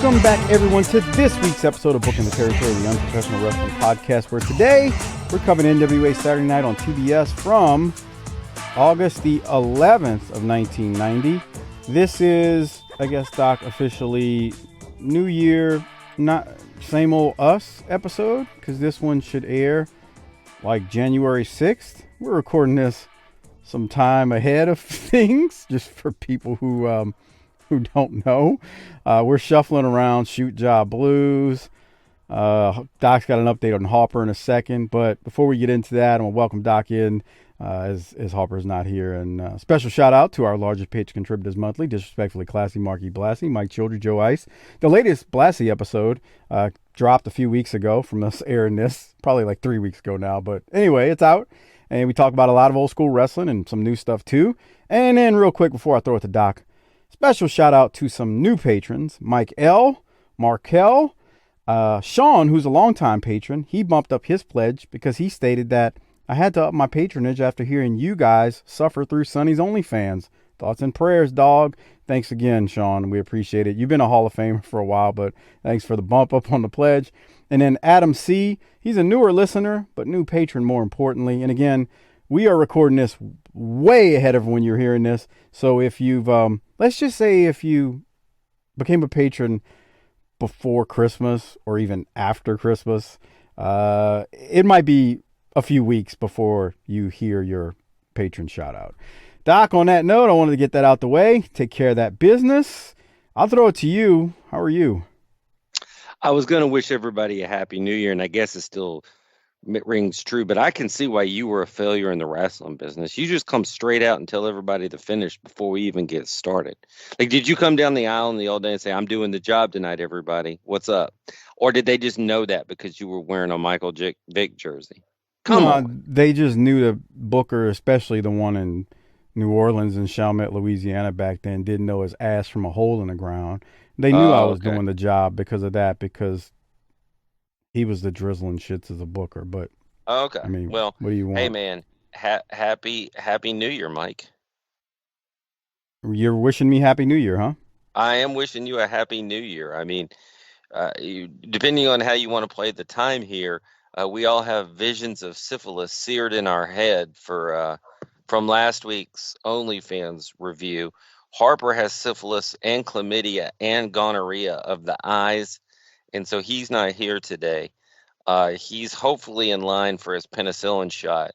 Welcome back, everyone, to this week's episode of Booking the Territory, the Unprofessional Wrestling Podcast, where today we're covering NWA Saturday Night on TBS from August the 11th of 1990. This is, I guess, Doc, officially New Year, not same old us episode, because this one should air like January 6th. We're recording this some time ahead of things, just for people who don't know. We're shuffling around Shoot Job Blues. Doc's got an update on Harper in a second, but before we get into that, I'm going to welcome Doc in as Harper's not here. And special shout out to our largest Patreon contributors monthly, Disrespectfully Classy, Marky Blassie, Mike Childry, Joe Ice. The latest Blassie episode dropped a few weeks ago from us airing this, probably like 3 weeks ago now. But anyway, it's out. And we talk about a lot of old school wrestling and some new stuff too. And then real quick before I throw it to Doc, special shout out to some new patrons, Mike L., Markel, Sean, who's a longtime patron. He bumped up his pledge because he stated that I had to up my patronage after hearing you guys suffer through Sunny's OnlyFans. Thoughts and prayers, dog. Thanks again, Sean. We appreciate it. You've been a Hall of Famer for a while, but thanks for the bump up on the pledge. And then Adam C., he's a newer listener, but new patron more importantly. And again, we are recording this way ahead of when you're hearing this. So if you've, let's just say if you became a patron before Christmas or even after Christmas, it might be a few weeks before you hear your patron shout out. Doc, on that note, I wanted to get that out the way, take care of that business. I'll throw it to you. How are you? I was going to wish everybody a happy new year, and I guess it still rings true, but I can see why you were a failure in the wrestling business. You just come straight out and tell everybody to finish before we even get started. Like, did you come down the aisle in the old day and say, I'm doing the job tonight, everybody? What's up? Or did they just know that because you were wearing a Michael Vick jersey? Come on. They just knew the booker, especially the one in New Orleans and Chalmette, Louisiana back then, didn't know his ass from a hole in the ground. They knew I was doing the job because of that, because he was the drizzling shits as a booker. But okay, I mean, well, what do you want? Hey man, happy New Year, Mike. You're wishing me Happy New Year, huh? I am wishing you a Happy New Year. I mean, depending on how you want to play the time here, we all have visions of syphilis seared in our head from last week's OnlyFans review. Harper has syphilis and chlamydia and gonorrhea of the eyes, and so he's not here today. He's hopefully in line for his penicillin shot,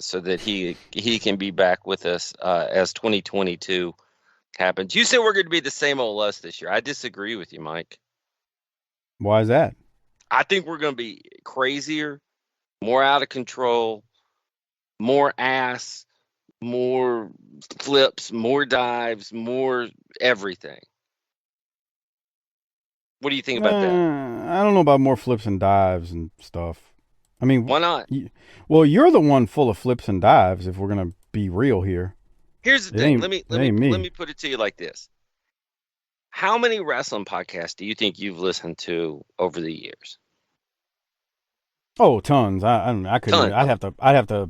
so that he can be back with us as 2022 happens. You said we're going to be the same old us this year. I disagree with you, Mike. Why is that? I think we're going to be crazier, more out of control, more ass, more flips, more dives, more everything. What do you think about that? I don't know about more flips and dives and stuff. I mean, why not? Well, you're the one full of flips and dives, if we're going to be real here. Here's the thing. Let me put it to you like this. How many wrestling podcasts do you think you've listened to over the years? Oh, tons. I couldn't. Tons. I'd have to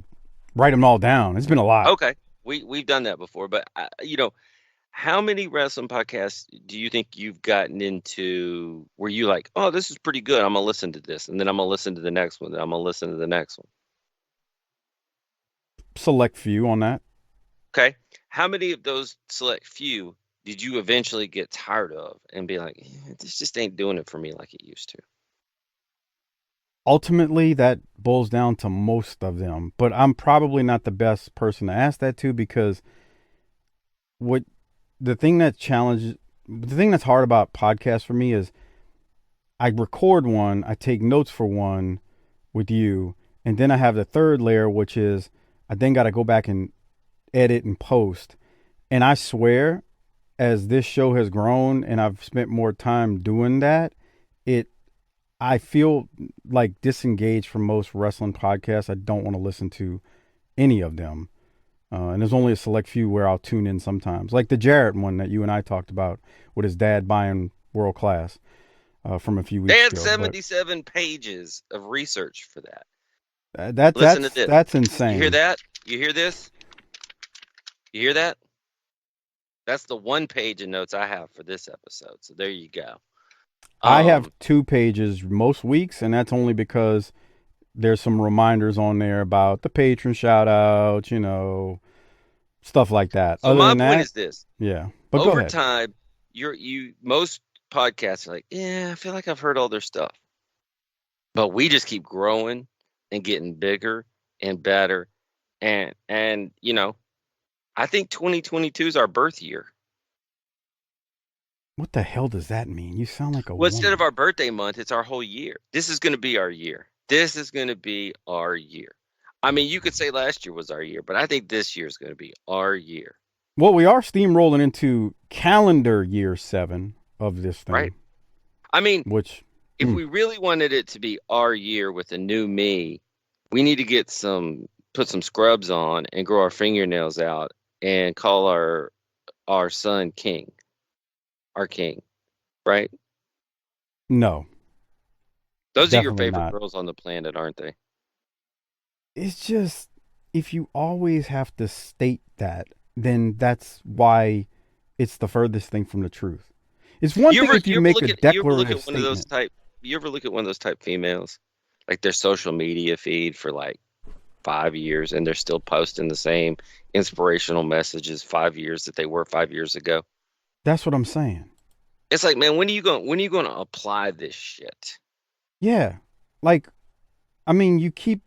write them all down. It's been a lot. Okay, we've done that before, but how many wrestling podcasts do you think you've gotten into where you like, oh, this is pretty good, I'm gonna listen to this, and then I'm gonna listen to the next one, then I'm gonna listen to the next one? Select few on that. Okay, how many of those select few did you eventually get tired of and be like, this just ain't doing it for me like it used to? Ultimately, that boils down to most of them, but I'm probably not the best person to ask that to, because the thing that's hard about podcasts for me is I record one, I take notes for one with you, and then I have the third layer, which is I then got to go back and edit and post. And I swear, as this show has grown and I've spent more time doing that, I feel like disengaged from most wrestling podcasts. I don't want to listen to any of them. And there's only a select few where I'll tune in sometimes. Like the Jarrett one that you and I talked about with his dad buying World Class from a few weeks ago. They had 77 pages of research for that. Listen to this. That's insane. You hear that? You hear this? You hear that? That's the one page of notes I have for this episode. So there you go. I have 2 pages most weeks, and that's only because there's some reminders on there about the patron shout outs, stuff like that. So Other my than point that, is this. yeah. But go Over ahead. time, most podcasts are like, yeah, I feel like I've heard all their stuff. But we just keep growing and getting bigger and better. And I think 2022 is our birth year. What the hell does that mean? You sound like a Well, instead of woman. our birthday month, it's our whole year. This is going to be our year. This is going to be our year. I mean, you could say last year was our year, but I think this year is going to be our year. Well, we are steamrolling into calendar year 7 of this Right? thing, I mean, which if we really wanted it to be our year with a new me, we need to put some scrubs on and grow our fingernails out and call our son King, our king, right? no, Those are your definitely favorite not. girls on the planet, aren't they? It's just if you always have to state that, then that's why it's the furthest thing from the truth. It's one thing if you make a You ever look declarative at one of those statement. type you ever look at one of those type females, like their social media feed for like 5 years and they're still posting the same inspirational messages 5 years that they were 5 years ago? That's what I'm saying. It's like, man, when are you going to apply this shit? Yeah. Like, I mean, you keep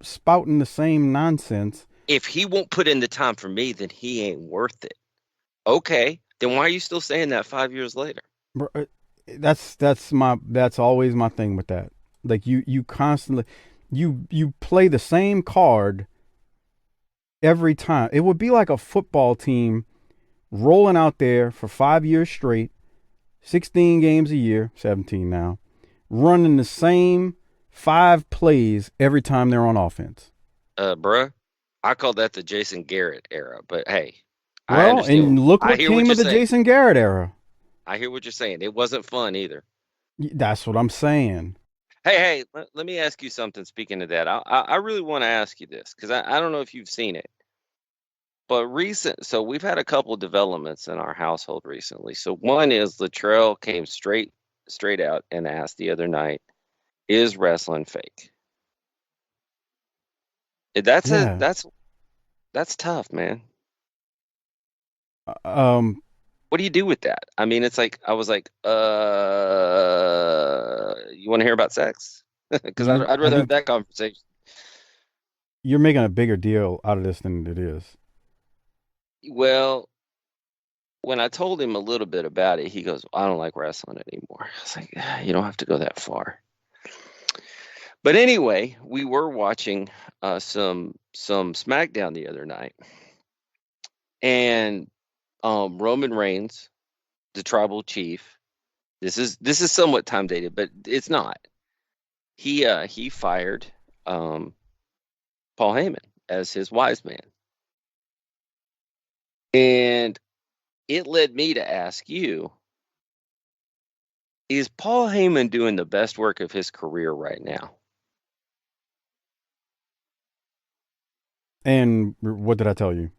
spouting the same nonsense. If he won't put in the time for me, then he ain't worth it. Okay, then why are you still saying that 5 years later? That's always my thing with that. Like you constantly you play the same card every time. It would be like a football team rolling out there for 5 years straight, 16 games a year, 17 now, running the same 5 plays every time they're on offense. Bruh, I call that the Jason Garrett era. But hey, I Well, understand. and look I what hear what came you're of the saying. Jason Garrett era. I hear what you're saying. It wasn't fun either. That's what I'm saying. Hey, let me ask you something. Speaking of that, I really want to ask you this because I don't know if you've seen it, but so we've had a couple developments in our household recently. So one is Latrell came straight out and asked the other night, "Is wrestling fake?" That's a Yeah. that's tough, man. Um. What do you do with that? I mean, it's like I was like, you want to hear about sex? Because I'd I rather have think that conversation. you're making a bigger deal out of this than it is. Well, when I told him a little bit about it, he goes, I don't like wrestling anymore. I was like, you don't have to go that far. But anyway, we were watching some SmackDown the other night, and Roman Reigns, the tribal chief. This is somewhat time dated, but it's not. He fired Paul Heyman as his wise man, and it led me to ask you: is Paul Heyman doing the best work of his career right now? And what did I tell you?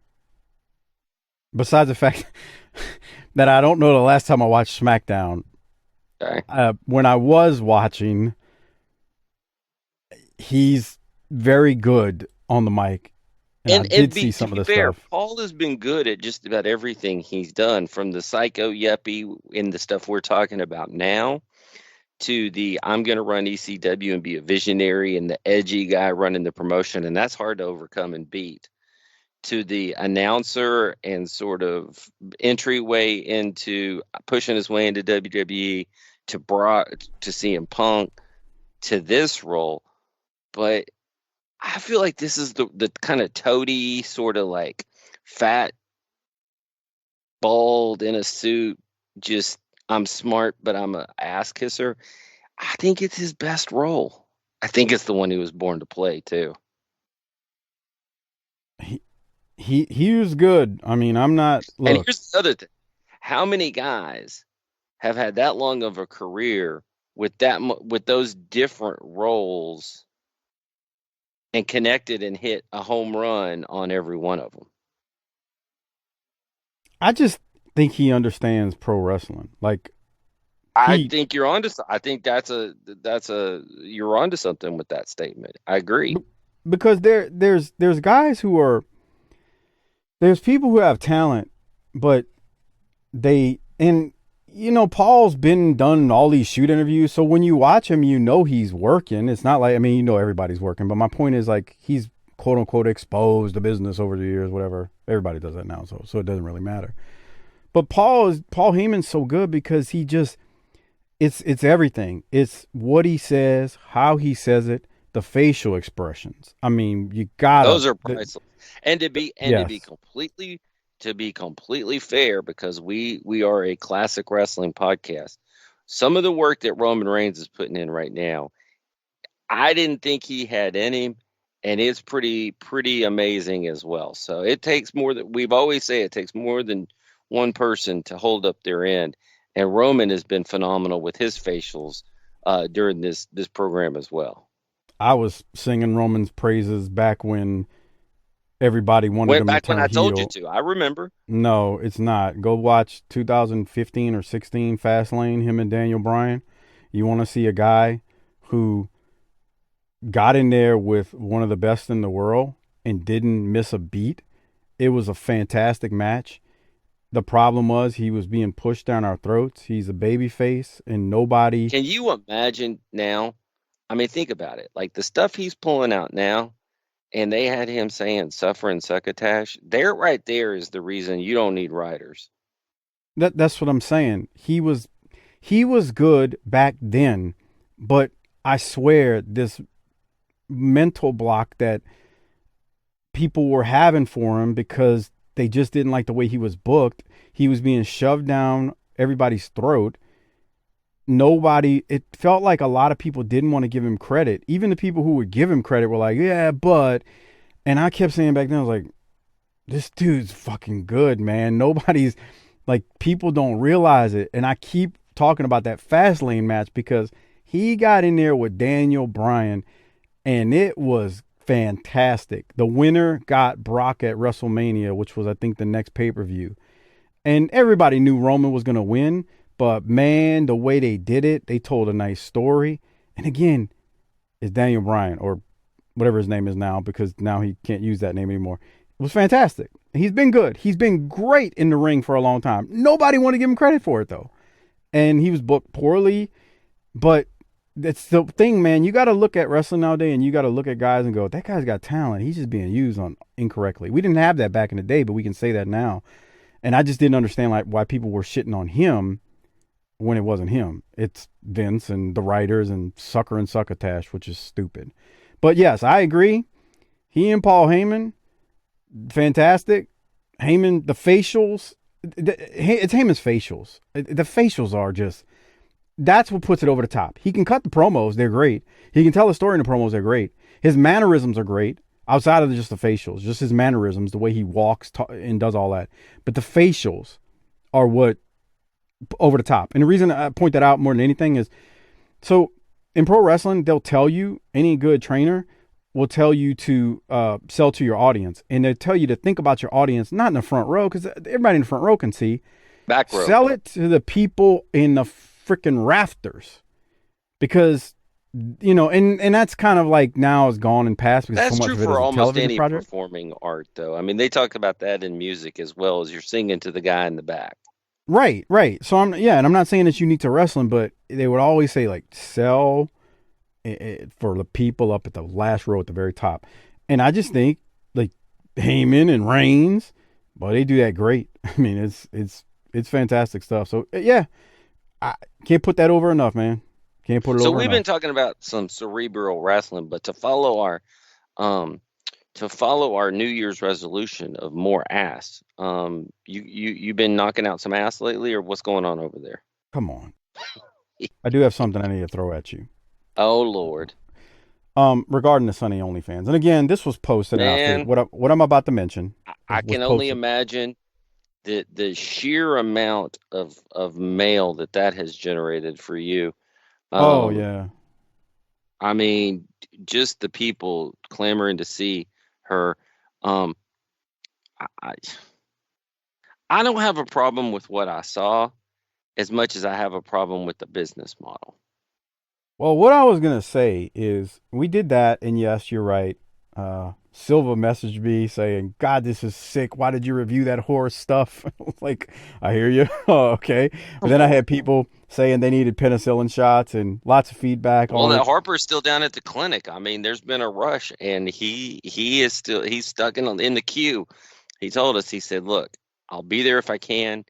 Besides the fact that I don't know the last time I watched SmackDown, Okay. when I was watching, he's very good on the mic, and I did see To some of be the fair, stuff. Paul has been good at just about everything he's done, from the psycho yuppie in the stuff we're talking about now to the I'm going to run ECW and be a visionary and the edgy guy running the promotion, and that's hard to overcome and beat, to the announcer and sort of entryway into pushing his way into WWE, to Brock, to CM Punk, to this role. But I feel like this is the kind of toady, sort of like fat, bald in a suit, just I'm smart, but I'm a ass kisser. I think it's his best role. I think it's the one he was born to play too. He was good. I mean, I'm not. And Look, here's the other thing: how many guys have had that long of a career with with those different roles and connected and hit a home run on every one of them? I just think he understands pro wrestling. Like I he think you're onto. I think that's a you're onto something with that statement. I agree. b- because there's guys who are there's people who have talent, but they and Paul's been done all these shoot interviews, so when you watch him, he's working. It's not like I mean, everybody's working, but my point is like he's quote unquote exposed the business over the years, whatever. Everybody does that now, so it doesn't really matter. But Paul Heyman's so good because he just it's everything. It's what he says, how he says it, the facial expressions. I mean, you gotta Those are priceless. And to be yes. completely fair, because we are a classic wrestling podcast. Some of the work that Roman Reigns is putting in right now, I didn't think he had in him, and it's pretty amazing as well. So it takes more than we've always say it takes more than one person to hold up their end, and Roman has been phenomenal with his facials during this program as well. I was singing Roman's praises back when everybody wanted Went him to back when turn I told you heel. to. I remember. No, it's not. Go watch 2015 or 16 Fastlane, him and Daniel Bryan. You want to see a guy who got in there with one of the best in the world and didn't miss a beat. It was a fantastic match. The problem was he was being pushed down our throats. He's a baby face and nobody. Can you imagine now? I mean, think about it. Like the stuff he's pulling out now, and they had him saying "suffer and succotash." There, right there, is the reason you don't need writers. That's what I'm saying. He was good back then, but I swear this mental block that people were having for him because they just didn't like the way he was booked. He was being shoved down everybody's throat. It felt like a lot of people didn't want to give him credit. Even the people who would give him credit were like, yeah, but, and I kept saying back then, I was like, this dude's fucking good, man. Nobody's like, people don't realize it. And I keep talking about that Fastlane match because he got in there with Daniel Bryan and it was fantastic. The winner got Brock at WrestleMania, which was, I think, the next pay per view. And everybody knew Roman was going to win, but man, the way they did it, they told a nice story. And again, it's Daniel Bryan or whatever his name is now because now he can't use that name anymore. It was fantastic. He's been good. He's been great in the ring for a long time. Nobody wanted to give him credit for it though. And he was booked poorly, but that's the thing, man. You got to look at wrestling nowadays and you got to look at guys and go, that guy's got talent. He's just being used on incorrectly. We didn't have that back in the day, but we can say that now. And I just didn't understand like why people were shitting on him when it wasn't him. It's Vince and the writers and Sucker and Succotash, which is stupid. But yes, I agree. He and Paul Heyman, fantastic. Heyman, the facials, it's Heyman's facials. The facials are just, that's what puts it over the top. He can cut the promos, they're great. He can tell a story in the promos, they're great. His mannerisms are great. Outside of just the facials, just his mannerisms, the way he walks and does all that. But the facials are what over the top. And the reason I point that out more than anything is so in pro wrestling, they'll tell you, any good trainer will tell you to sell to your audience. And they tell you to think about your audience, not in the front row, because everybody in the front row can see. Back row. Sell it to the people in the freaking rafters. Because, and that's kind of like now is gone and past because That's so much true of it is for a almost television any project. performing art, though. I mean, they talk about that in music as well as you're singing to the guy in the back. Right, right. So and I'm not saying it's unique to wrestling, but they would always say like sell for the people up at the last row at the very top. And I just think like Heyman and Reigns, well, they do that great. I mean, it's fantastic stuff. So yeah, I can't put that over enough, man. Can't put it So over we've been enough. talking about some cerebral wrestling, but um to follow our New Year's resolution of more ass, you've been knocking out some ass lately, or what's going on over there? Come on, I do have something I need to throw at you. Oh Lord, Regarding the Sunny OnlyFans, and again, this was posted, and I figured man, what I'm about to mention I was can only posted. imagine the sheer amount of mail that has generated for you. Oh Um, yeah, I mean, just the people clamoring to see her. Um, I, I I don't have a problem with what I saw as much as I have a problem with the business model. Well, what I was gonna say is we did that, and yes, you're right. Silva messaged me saying, "God, this is sick. Why did you review that horror stuff?" I was like, I hear you. Oh, okay. But then I had people saying they needed penicillin shots and lots of feedback Well, on that it. Harper's still down at the clinic. I mean, there's been a rush, and he is still he's stuck in the queue. He told us, he said, "Look, I'll be there if I can,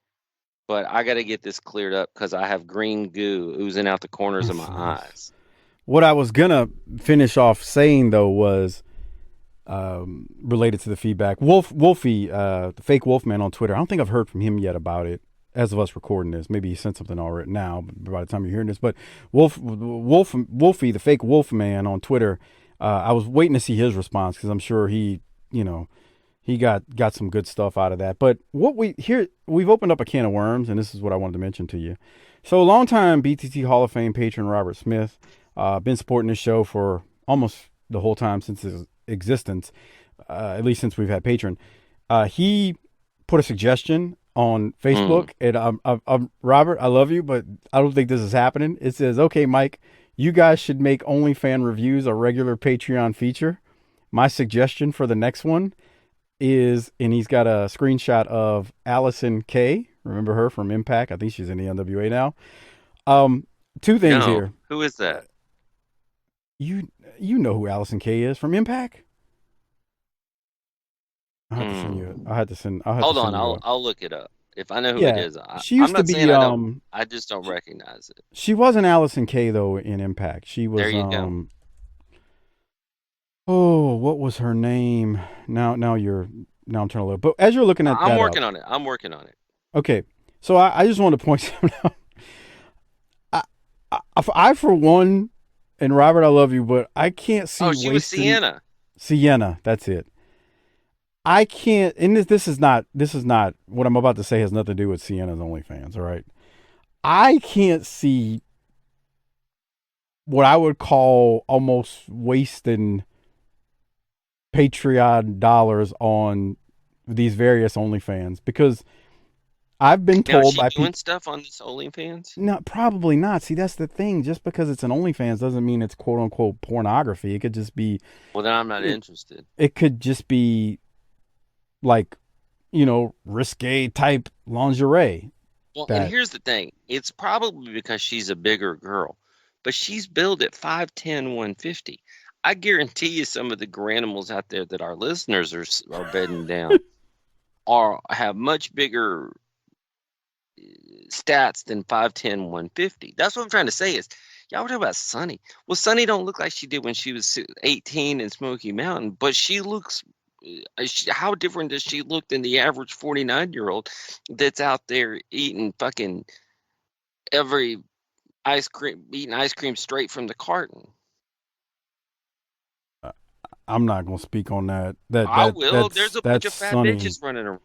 but I got to get this cleared up because I have green goo oozing out the corners of my That's nice. eyes." What I was gonna finish off saying though was related to the feedback. Wolfie, the fake Wolfman on Twitter. I don't think I've heard from him yet about it. As of us recording this, maybe he sent something already now. By the time you're hearing this, but Wolfie, the fake Wolfman on Twitter. I was waiting to see his response because I'm sure he, he got some good stuff out of that. But we've opened up a can of worms, and this is what I wanted to mention to you. So, longtime BTT Hall of Fame patron Robert Smith, been supporting this show for almost the whole time since its existence, at least since we've had patron. He put a suggestion on Facebook, and I'm Robert, I love you, but I don't think this is happening. It says, "Okay, Mike, you guys should make OnlyFans reviews a regular Patreon feature. My suggestion for the next one is," and he's got a screenshot of Allison Kay. Remember her from Impact? I think she's in the NWA now. Two things No, here. who is that? You know who Allison Kay is from Impact? I have to send you. I had to send. I had to Hold on, send you. I'll look it up. If I know who it Yeah, is, she I'm used to not saying be. I don't. I just don't recognize it. She wasn't Allison Kay though in Impact. She There was. you go. Oh, what was her name? Now I'm trying to look. But as you're looking at I'm that up, working on it. I'm working on it. okay. So I just want to point something out. I for one, and Robert, I love you, but I can't see Oh, she was wasting Sienna. Sienna. That's it. I can't, and this is not what I'm about to say has nothing to do with Sienna's OnlyFans. All right, I can't see what I would call almost wasting Patreon dollars on these various OnlyFans because I've been Now, is told she by doing people. stuff on this OnlyFans? No, probably not. See, that's the thing. Just because it's an OnlyFans doesn't mean it's quote unquote pornography. It could just be. Well, then I'm not interested. It could just be like, risque type lingerie. Well, and That here's the thing. It's probably because she's a bigger girl, but she's billed at 5'10", 150. I guarantee you some of the granimals out there that our listeners are bedding down have much bigger stats than 5'10", 150. That's what I'm trying to say is, y'all were talking about Sunny. Well, Sunny don't look like she did when she was 18 in Smoky Mountain, but she looks, how different does she look than the average 49-year-old that's out there eating fucking every eating ice cream straight from the carton? I'm not gonna speak on that. I will. There's a bunch That's of fat Sunny. bitches running around.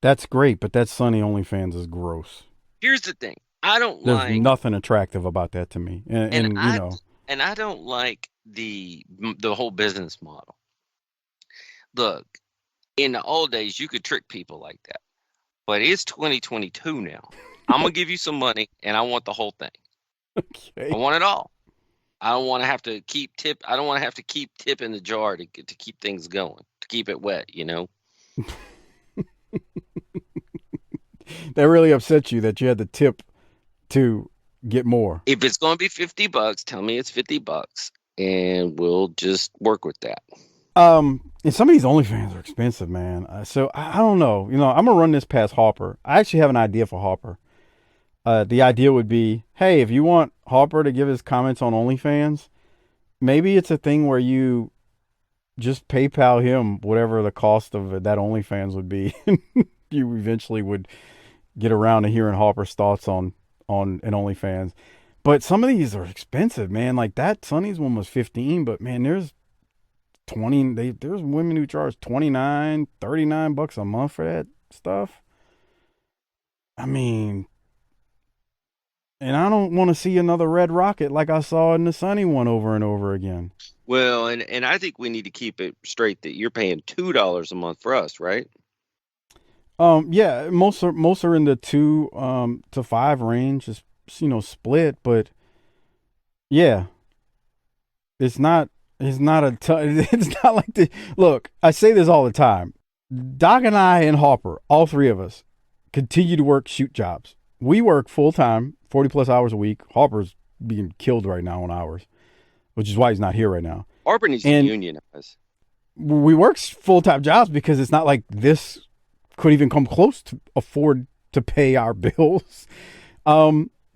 That's great, but that Sunny OnlyFans is gross. Here's the thing. I don't There's like, nothing attractive about that to me, and and I don't like the whole business model. Look, in the old days, you could trick people like that, but it's 2022 now. I'm gonna give you some money, and I want the whole thing. okay. I want it all. I don't want to have to keep tip. I don't want to have to keep tip in the jar to keep things going, to keep it wet. That really upset you that you had the tip to get more. If it's going to be $50, tell me it's $50, and we'll just work with that. And some of these OnlyFans are expensive, man. So I don't know. I'm gonna run this past Harper. I actually have an idea for Harper. The idea would be, hey, if you want Harper to give his comments on OnlyFans, maybe it's a thing where you just PayPal him whatever the cost of that OnlyFans would be. You eventually would get around to hearing Harper's thoughts on an OnlyFans. But some of these are expensive, man. Like that Sonny's one was 15, but man, there's 20. There's women who charge 29, 39 bucks a month for that stuff. I mean, and I don't want to see another red rocket like I saw in the Sunny one over and over again. Well, and I think we need to keep it straight that you're paying $2 a month for us, right? Yeah, most are in the 2 to 5 range, just split, but yeah, it's not it's not a ton. It's not like the look. I say this all the time. Doc and I and Harper, all three of us, continue to work shoot jobs. We work full time, 40 plus hours a week. Harper's being killed right now on hours, which is why he's not here right now. Harper needs to unionize. We work full time jobs because it's not like this could even come close to afford to pay our bills.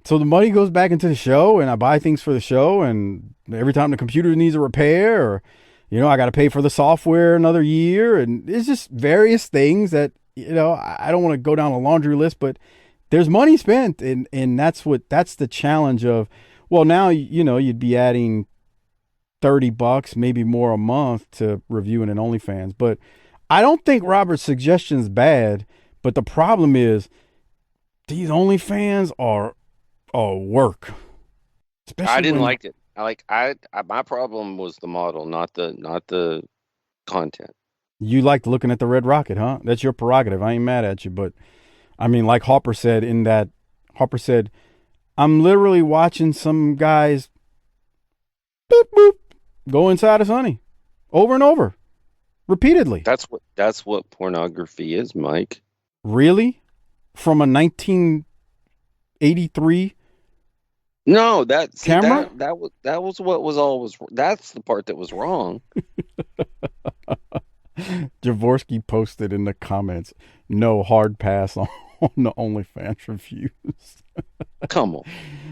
So the money goes back into the show, and I buy things for the show, and every time the computer needs a repair, or I got to pay for the software another year, and it's just various things that I don't want to go down a laundry list, but there's money spent, and that's the challenge of, well, now you'd be adding $30, maybe more a month to reviewing an OnlyFans, but I don't think Robert's suggestion's bad, but the problem is these OnlyFans are work. I didn't like it. My problem was the model, not the content. You liked looking at the red rocket, huh? That's your prerogative. I ain't mad at you, but I mean, like Harper said, I'm literally watching some guys boop boop go inside of Sunny over and over, repeatedly. That's what pornography is, Mike. Really? From a 1983 No, camera? that was what was always. That's the part that was wrong. Jaworski posted in the comments, no hard pass on the OnlyFans reviews. Come on.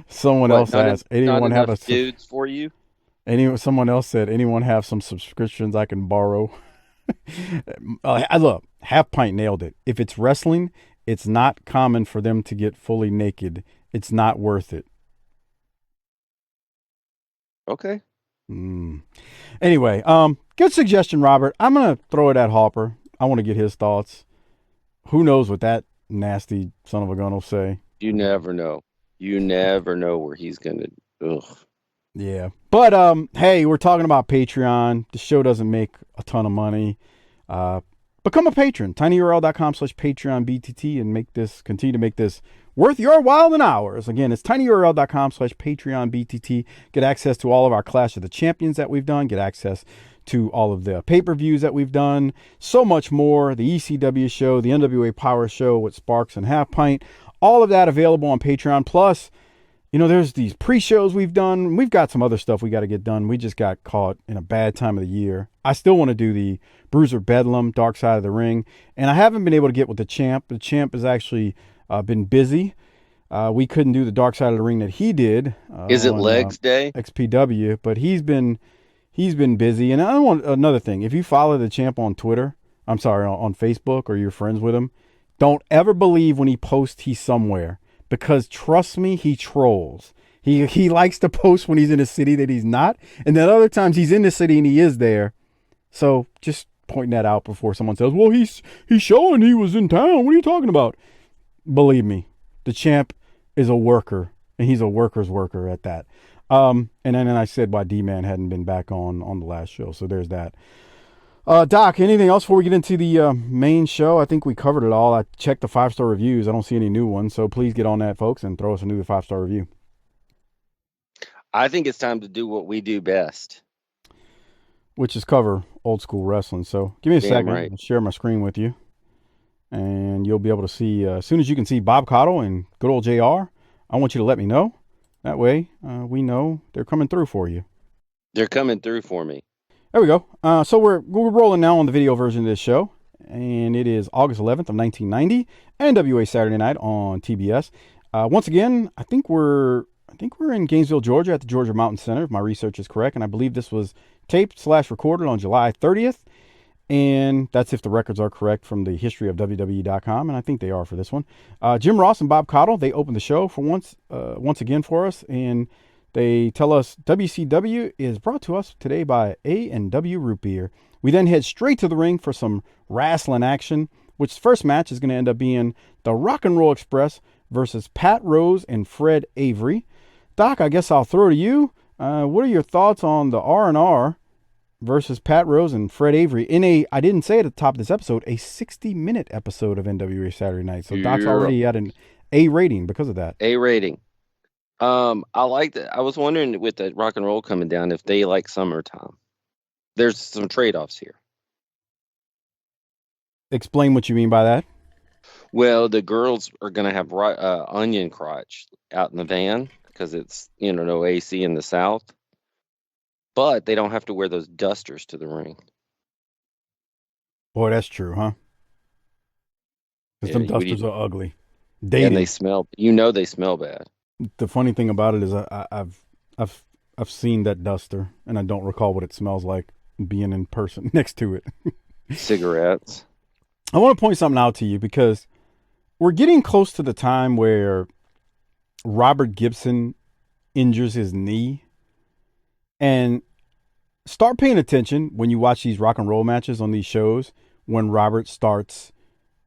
Someone else asked, anyone have a dudes for you? Someone else said, anyone have some subscriptions I can borrow? Look, Half Pint nailed it. If it's wrestling, it's not common for them to get fully naked. It's not worth it. Okay. Anyway, good suggestion, Robert. I'm going to throw it at Harper. I want to get his thoughts. Who knows what that nasty son of a gun will say. You never know. You never know where he's going to... Ugh. Yeah. But, hey, we're talking about Patreon. The show doesn't make a ton of money. Become a patron. tinyurl.com/PatreonBTT and continue to make this worth your while and hours. Again, it's tinyurl.com/PatreonBTT. Get access to all of our Clash of the Champions that we've done. Get access to all of the pay-per-views that we've done. So much more. The ECW show, the NWA Power show with Sparks and Half Pint. All of that available on Patreon. Plus, there's these pre-shows we've done. We've got some other stuff we got to get done. We just got caught in a bad time of the year. I still want to do the Bruiser Bedlam, Dark Side of the Ring. And I haven't been able to get with the Champ. The Champ has actually been busy. We couldn't do the Dark Side of the Ring that he did. Is it Legs Day? XPW. But he's been busy. And I want another thing. If you follow the Champ on Twitter, on Facebook, or you're friends with him, don't ever believe when he posts he's somewhere. Because trust me, he trolls. He likes to post when he's in a city that he's not. And then other times he's in the city and he is there. So just pointing that out before someone says, well, he's showing he was in town. What are you talking about? Believe me, the Champ is a worker, and he's a worker's worker at that. And then I said why D-Man hadn't been back on the last show. So there's that. Doc, anything else before we get into the main show? I think we covered it all. I checked the 5-star reviews. I don't see any new ones. So please get on that, folks, and throw us a new 5-star review. I think it's time to do what we do best, which is cover old school wrestling. So give me a second. Right. I'll share my screen with you, and you'll be able to see, as soon as you can see Bob Caudle and good old JR, I want you to let me know. That way we know they're coming through for you. They're coming through for me. There we go. So we're rolling now on the video version of this show, and it is August 11th of 1990, NWA Saturday Night on TBS. Once again, I think we're in Gainesville, Georgia, at the Georgia Mountain Center, if my research is correct, and I believe this was taped/recorded on July 30th, and that's if the records are correct from the history of WWE.com, and I think they are for this one. Jim Ross and Bob Caudle, they opened the show for once again for us, and they tell us WCW is brought to us today by A&W Root Beer. We then head straight to the ring for some wrestling action, which the first match is going to end up being the Rock and Roll Express versus Pat Rose and Fred Avery. Doc, I guess I'll throw to you. What are your thoughts on the R&R versus Pat Rose and Fred Avery in I didn't say at the top of this episode, a 60-minute episode of NWA Saturday Night. So Doc's already at an A rating because of that. A rating. I like that. I was wondering with the rock and roll coming down if they like summertime. There's some trade-offs here. Explain what you mean by that. Well, the girls are going to have onion crotch out in the van because it's, no AC in the South. But they don't have to wear those dusters to the ring. Boy, that's true, huh? Because them dusters are ugly. Dated. And they smell. They smell bad. The funny thing about it is I've seen that duster, and I don't recall what it smells like being in person next to it. Cigarettes. I want to point something out to you because we're getting close to the time where Robert Gibson injures his knee. And start paying attention when you watch these rock and roll matches on these shows when Robert starts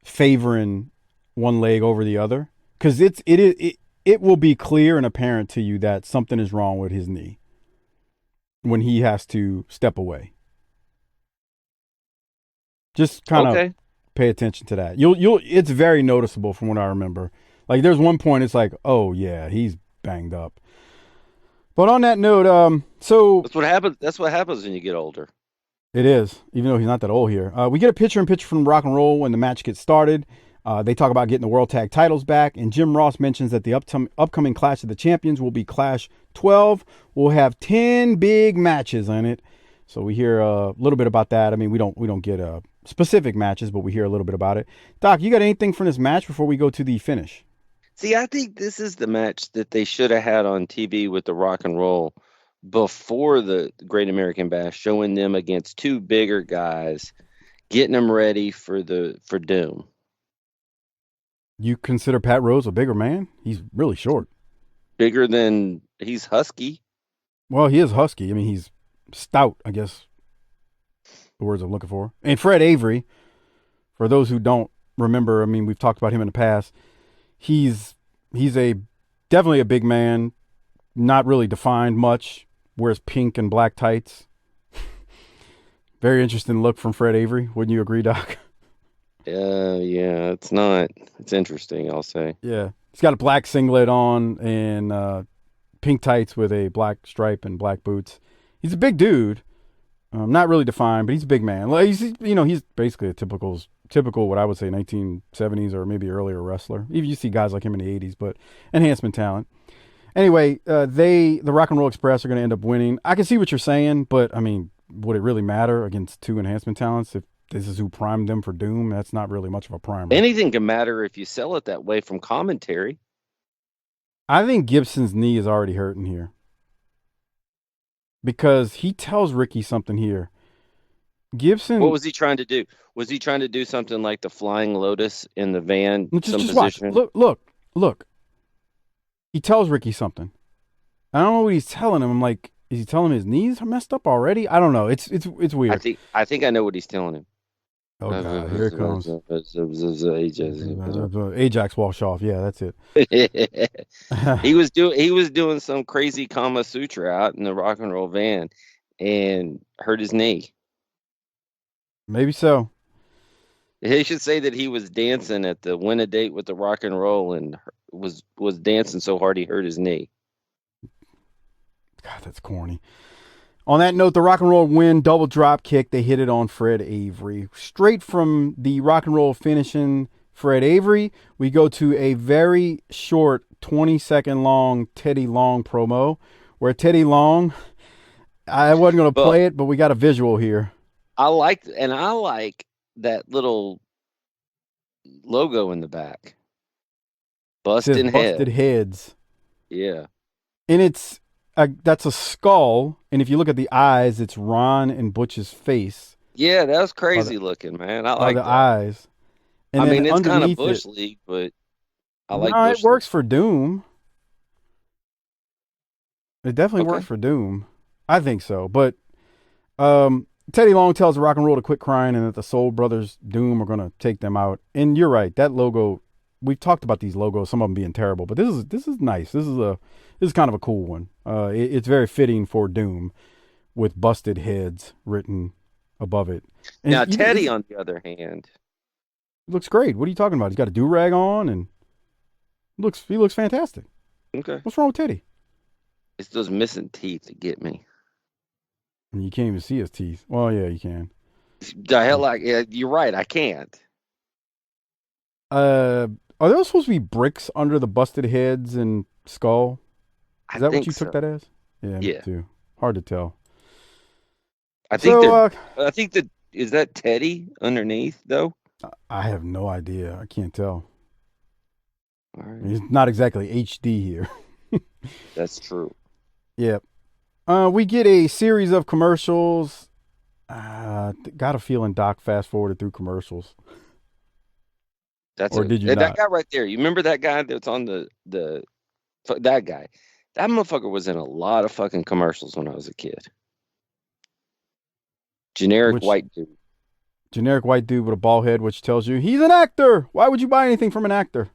favoring one leg over the other. Because it will be clear and apparent to you that something is wrong with his knee when he has to step away. Just kind of pay attention to that. It's very noticeable from what I remember. Like there's one point it's like, oh yeah, he's banged up. But on that note, so that's what happens. That's what happens when you get older. It is, even though he's not that old here. We get a picture-in-picture from Rock and Roll when the match gets started. They talk about getting the World Tag Titles back, and Jim Ross mentions that the upcoming Clash of the Champions will be Clash 12. We'll have 10 big matches in it. So we hear a little bit about that. I mean, we don't get specific matches, but we hear a little bit about it. Doc, you got anything from this match before we go to the finish? See, I think this is the match that they should have had on TV with the Rock and Roll before the Great American Bash, showing them against two bigger guys, getting them ready for Doom. You consider Pat Rose a bigger man? He's really short. Bigger than he's husky. Well, he is husky. I mean, he's stout, I guess. The words I'm looking for. And Fred Avery, for those who don't remember, I mean, we've talked about him in the past. He's definitely a big man, not really defined much, wears pink and black tights. Very interesting look from Fred Avery. Wouldn't you agree, Doc? Yeah, it's interesting, I'll say. Yeah. He's got a black singlet on and pink tights with a black stripe and black boots. He's a big dude. Not really defined, but he's a big man. Like, he's basically a typical what I would say 1970s or maybe earlier wrestler. Even you see guys like him in the 80s, but enhancement talent. Anyway, the Rock and Roll Express are going to end up winning. I can see what you're saying, but I mean, would it really matter against two enhancement talents if this is who primed them for Doom? That's not really much of a primer. Anything can matter if you sell it that way from commentary. I think Gibson's knee is already hurting here because he tells Ricky something here. Gibson. What was he trying to do? Was he trying to do something like the Flying Lotus in the van? Just watch. Look. He tells Ricky something. I don't know what he's telling him. I'm like, is he telling him his knees are messed up already? I don't know. It's weird. I think I know what he's telling him. Oh God, here it comes. Ajax wash off. Yeah, that's it. He was doing some crazy Kama Sutra out in the rock and roll van and hurt his knee. Maybe so. He should say that he was dancing at the Win a Date with the Rock and Roll and was dancing so hard he hurt his knee. God, that's corny. On that note, the Rock and Roll win, double drop kick. They hit it on Fred Avery. Straight from the Rock and Roll finishing Fred Avery, we go to a very short 20-second long Teddy Long promo where Teddy Long, I wasn't going to play it, but we got a visual here. I like that little logo in the back. Busted heads. Yeah. And that's a skull, and if you look at the eyes, it's Ron and Butch's face. Yeah, that was crazy looking, man. I like the eyes. And I mean, it's kind of Bush League, but I like Bush it works for Doom. It definitely works for Doom. I think so. But Teddy Long tells Rock and Roll to quit crying and that the Soul Brothers Doom are going to take them out. And you're right. That logo, we've talked about these logos, some of them being terrible, but this is nice. This is kind of a cool one. It's very fitting for Doom. with busted heads written above it. And Now, even, Teddy, on the other hand, looks great. What are you talking about? He's got a do-rag on and he looks fantastic. okay, What's wrong with Teddy? it's those missing teeth that get me. And you can't even see his teeth. Well, yeah, you can. The hell, you're right. I can't. Are those supposed to be bricks under the busted heads and skull? Is that what you took that as? Yeah, me too. Hard to tell. I think that is that Teddy underneath though. I have no idea. I can't tell. All right. It's not exactly HD here. That's true. Yep. We get a series of commercials. Got a feeling Doc fast forwarded through commercials. Did you not? That guy right there? You remember that guy that's on that guy? That motherfucker was in a lot of fucking commercials when I was a kid. Generic white dude with a bald head, which tells you he's an actor. Why would you buy anything from an actor?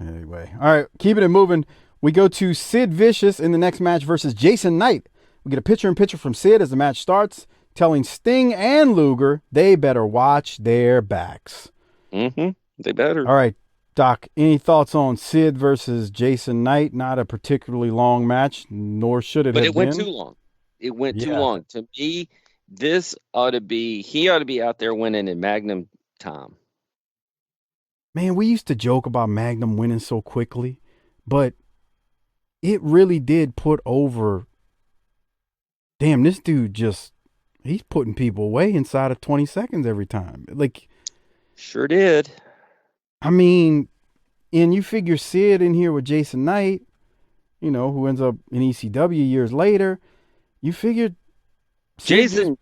Anyway, all right, keeping it moving. We go to Sid Vicious in the next match versus Jason Knight. We get a picture-in-picture from Sid as the match starts, telling Sting and Luger they better watch their backs. Mm-hmm. They better. All right, Doc, any thoughts on Sid versus Jason Knight? Not a particularly long match, nor should it have been. But it went too long. It went too long. To me, he ought to be out there winning in Magnum time. Man, we used to joke about Magnum winning so quickly, but it really did put over. Damn, this dude he's putting people away inside of 20 seconds every time. Like, sure did. I mean, and you figure Sid in here with Jason Knight, who ends up in ECW years later. You figured Jason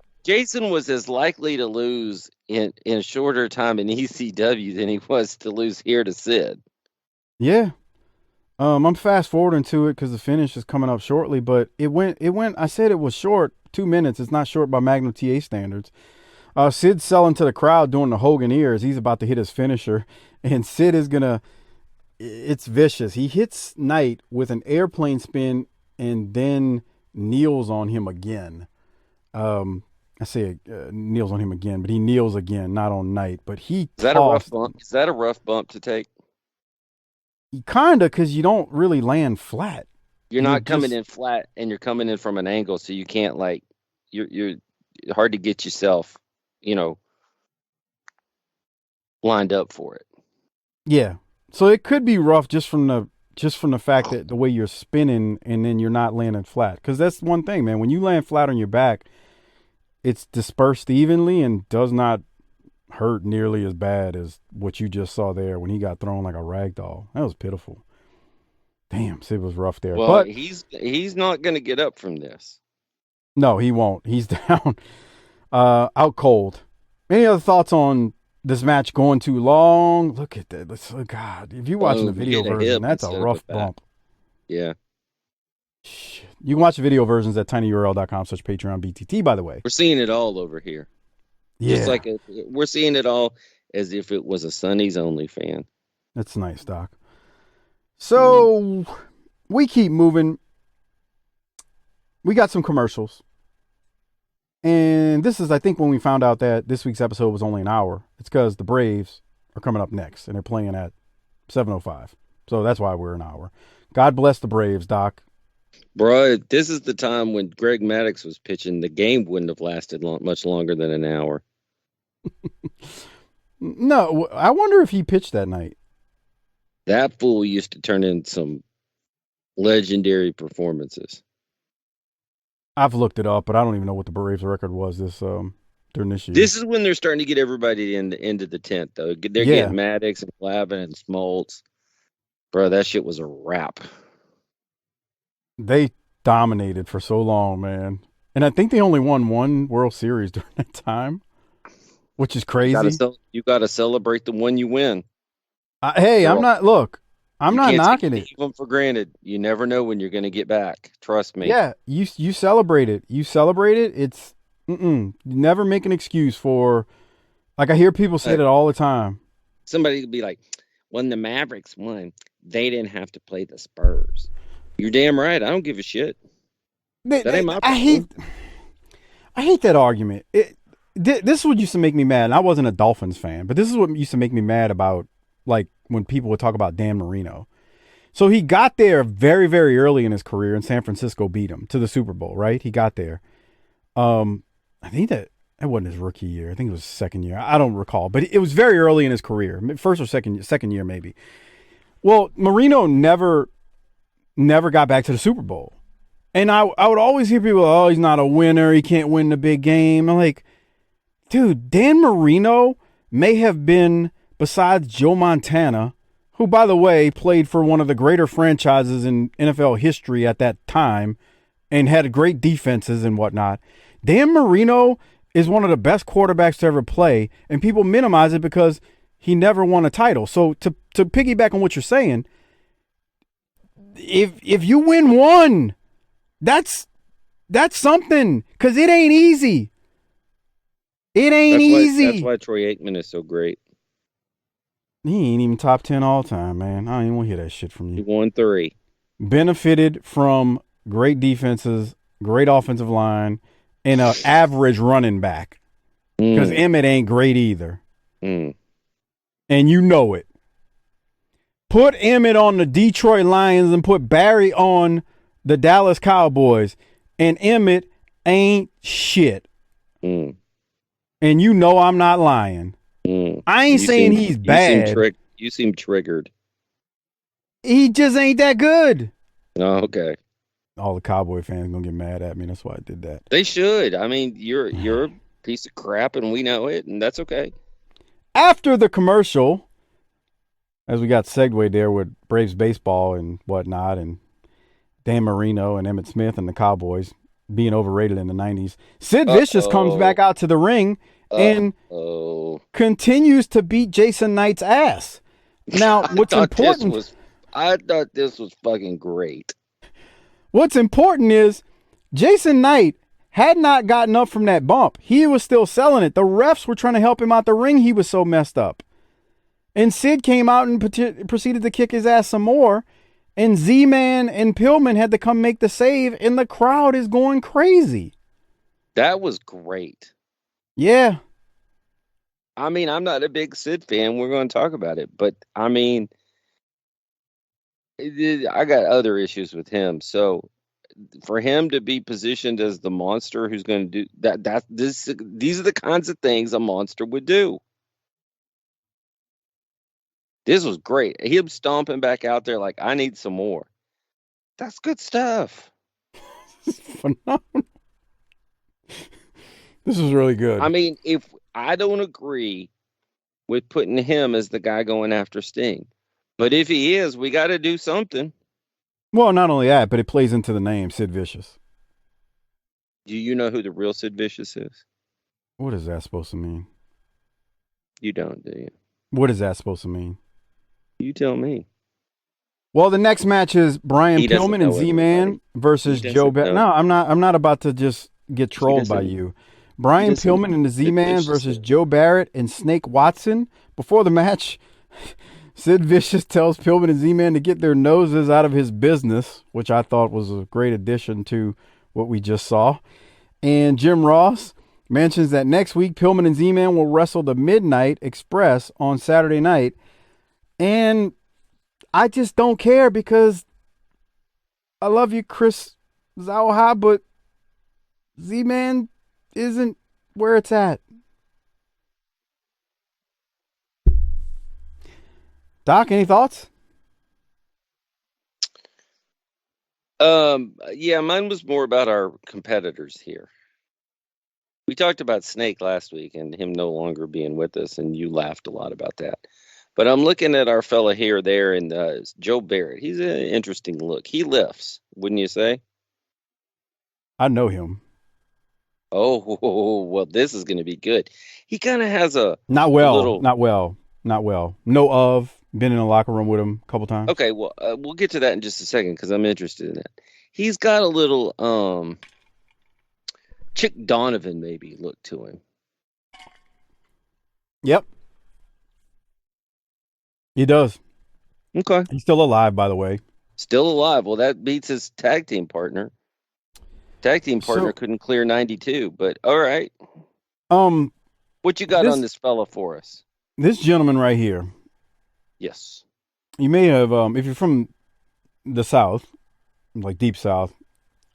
was as likely to lose in a shorter time in ECW than he was to lose here to Sid. Yeah. I'm fast forwarding to it because the finish is coming up shortly, but it went, I said it was short, 2 minutes. It's not short by Magnum TA standards. Sid's selling to the crowd doing the Hogan ears. He's about to hit his finisher, and Sid is it's vicious. He hits Knight with an airplane spin and then kneels on him again. Kneels on him again, but he kneels again, not on Knight. But is that a rough bump? Is that a rough bump to take? Kinda, because you don't really land flat. You're not coming in flat, and you're coming in from an angle, so you can't you're hard to get yourself, lined up for it. Yeah, so it could be rough just from the fact that the way you're spinning and then you're not landing flat. Because that's one thing, man. When you land flat on your back, it's dispersed evenly and does not hurt nearly as bad as what you just saw there when he got thrown like a rag doll. That was pitiful. Damn, Sid was rough there. Well, but he's not going to get up from this. No, he won't. He's down, out cold. Any other thoughts on this match going too long? Look at that. God, if you're watching the video version, that's a rough bump. Yeah. Shit. You can watch the video versions at tinyurl.com/Patreon BTT, by the way. We're seeing it all over here. Yeah. Just like we're seeing it all as if it was a Sunny's OnlyFans. That's nice, Doc. So we keep moving. We got some commercials. And this is, I think, when we found out that this week's episode was only an hour. It's because the Braves are coming up next, and they're playing at 7:05. So that's why we're an hour. God bless the Braves, Doc. Bro, this is the time when Greg Maddux was pitching. The game wouldn't have lasted much longer than an hour. No, I wonder if he pitched that night. That fool used to turn in some legendary performances. I've looked it up, but I don't even know what the Braves record was during this year. This is when they're starting to get everybody into the tent, though. They're getting Maddux and Glavine and Smoltz. Bro, that shit was a wrap. They dominated for so long, man. And I think they only won one World Series during that time, which is crazy. You got to celebrate the one you win. Hey, I'm not knocking it. Take them for granted. You never know when you're going to get back. Trust me. Yeah, you celebrate it. You celebrate it. It's never make an excuse for. Like I hear people say that all the time. Somebody could be like, "When the Mavericks won, they didn't have to play the Spurs." You're damn right. I don't give a shit. That ain't my I hate that argument. This is what used to make me mad. And I wasn't a Dolphins fan, but this is what used to make me mad about, like, when people would talk about Dan Marino. So he got there very, very early in his career, and San Francisco beat him to the Super Bowl, right? He got there. I think that wasn't his rookie year. I think it was his second year. I don't recall, but it was very early in his career, first or second year maybe. Well, Marino never got back to the Super Bowl. And I would always hear people, oh, he's not a winner. He can't win the big game. I'm like, dude, Dan Marino may have been, besides Joe Montana, who, by the way, played for one of the greater franchises in NFL history at that time and had great defenses and whatnot. Dan Marino is one of the best quarterbacks to ever play, and people minimize it because he never won a title. So to piggyback on what you're saying, if you win one, that's something, because it ain't easy. It ain't easy. That's why Troy Aikman is so great. He ain't even top 10 all time, man. I don't even want to hear that shit from you. He won 3. Benefited from great defenses, great offensive line, and an average running back. Because Emmett ain't great either. And you know it. Put Emmett on the Detroit Lions and put Barry on the Dallas Cowboys, and Emmett ain't shit. And you know I'm not lying. I ain't saying he's bad. You seem triggered. He just ain't that good. Oh, okay. All the Cowboy fans gonna get mad at me. That's why I did that. They should. I mean, you're a piece of crap, and we know it, and that's okay. After the commercial, as we got segued there with Braves baseball and whatnot, and Dan Marino and Emmitt Smith and the Cowboys being overrated in the 90s, Sid Vicious comes back out to the ring and continues to beat Jason Knight's ass. Now, what's important? I thought this was fucking great. What's important is Jason Knight had not gotten up from that bump. He was still selling it. The refs were trying to help him out the ring. He was so messed up. And Sid came out and proceeded to kick his ass some more. And Z-Man and Pillman had to come make the save, and the crowd is going crazy. That was great. Yeah. I mean, I'm not a big Sid fan. We're going to talk about it. But, I mean, I got other issues with him. So, for him to be positioned as the monster who's going to do that, these are the kinds of things a monster would do. This was great. Him stomping back out there like, I need some more. That's good stuff. Phenomenal. This is really good. I mean, if I don't agree with putting him as the guy going after Sting, but if he is, we got to do something. Well, not only that, but it plays into the name, Sid Vicious. Do you know who the real Sid Vicious is? What is that supposed to mean? You don't, do you? What is that supposed to mean? You tell me. Well, the next match is Brian Pillman and Z-Man versus Joe Barrett. No, I'm not about to just get trolled by you. Brian Pillman and the Z-Man versus Joe Barrett and Snake Watson. Before the match, Sid Vicious tells Pillman and Z-Man to get their noses out of his business, which I thought was a great addition to what we just saw. And Jim Ross mentions that next week Pillman and Z-Man will wrestle the Midnight Express on Saturday night. And I just don't care because I love you, Chris Zauha, but Z-Man isn't where it's at. Doc, any thoughts? Yeah, mine was more about our competitors here. We talked about Snake last week and him no longer being with us, and you laughed a lot about that. But I'm looking at our fella here, there, and Joe Barrett. He's an interesting look. He lifts, wouldn't you say? I know him. Oh, well, this is going to be good. He kind of has a... Not well. Know of. Been in the locker room with him a couple times. Okay, well, we'll get to that in just a second because I'm interested in that. He's got a little Chick Donovan maybe look to him. Yep. He does. Okay. He's still alive, by the way. Still alive. Well, that beats his tag team partner. Tag team partner So, couldn't clear 92, but all right. um, What you got on this this fella for us? this gentleman right here, Yes. you may have, if you're from the South, like deep South,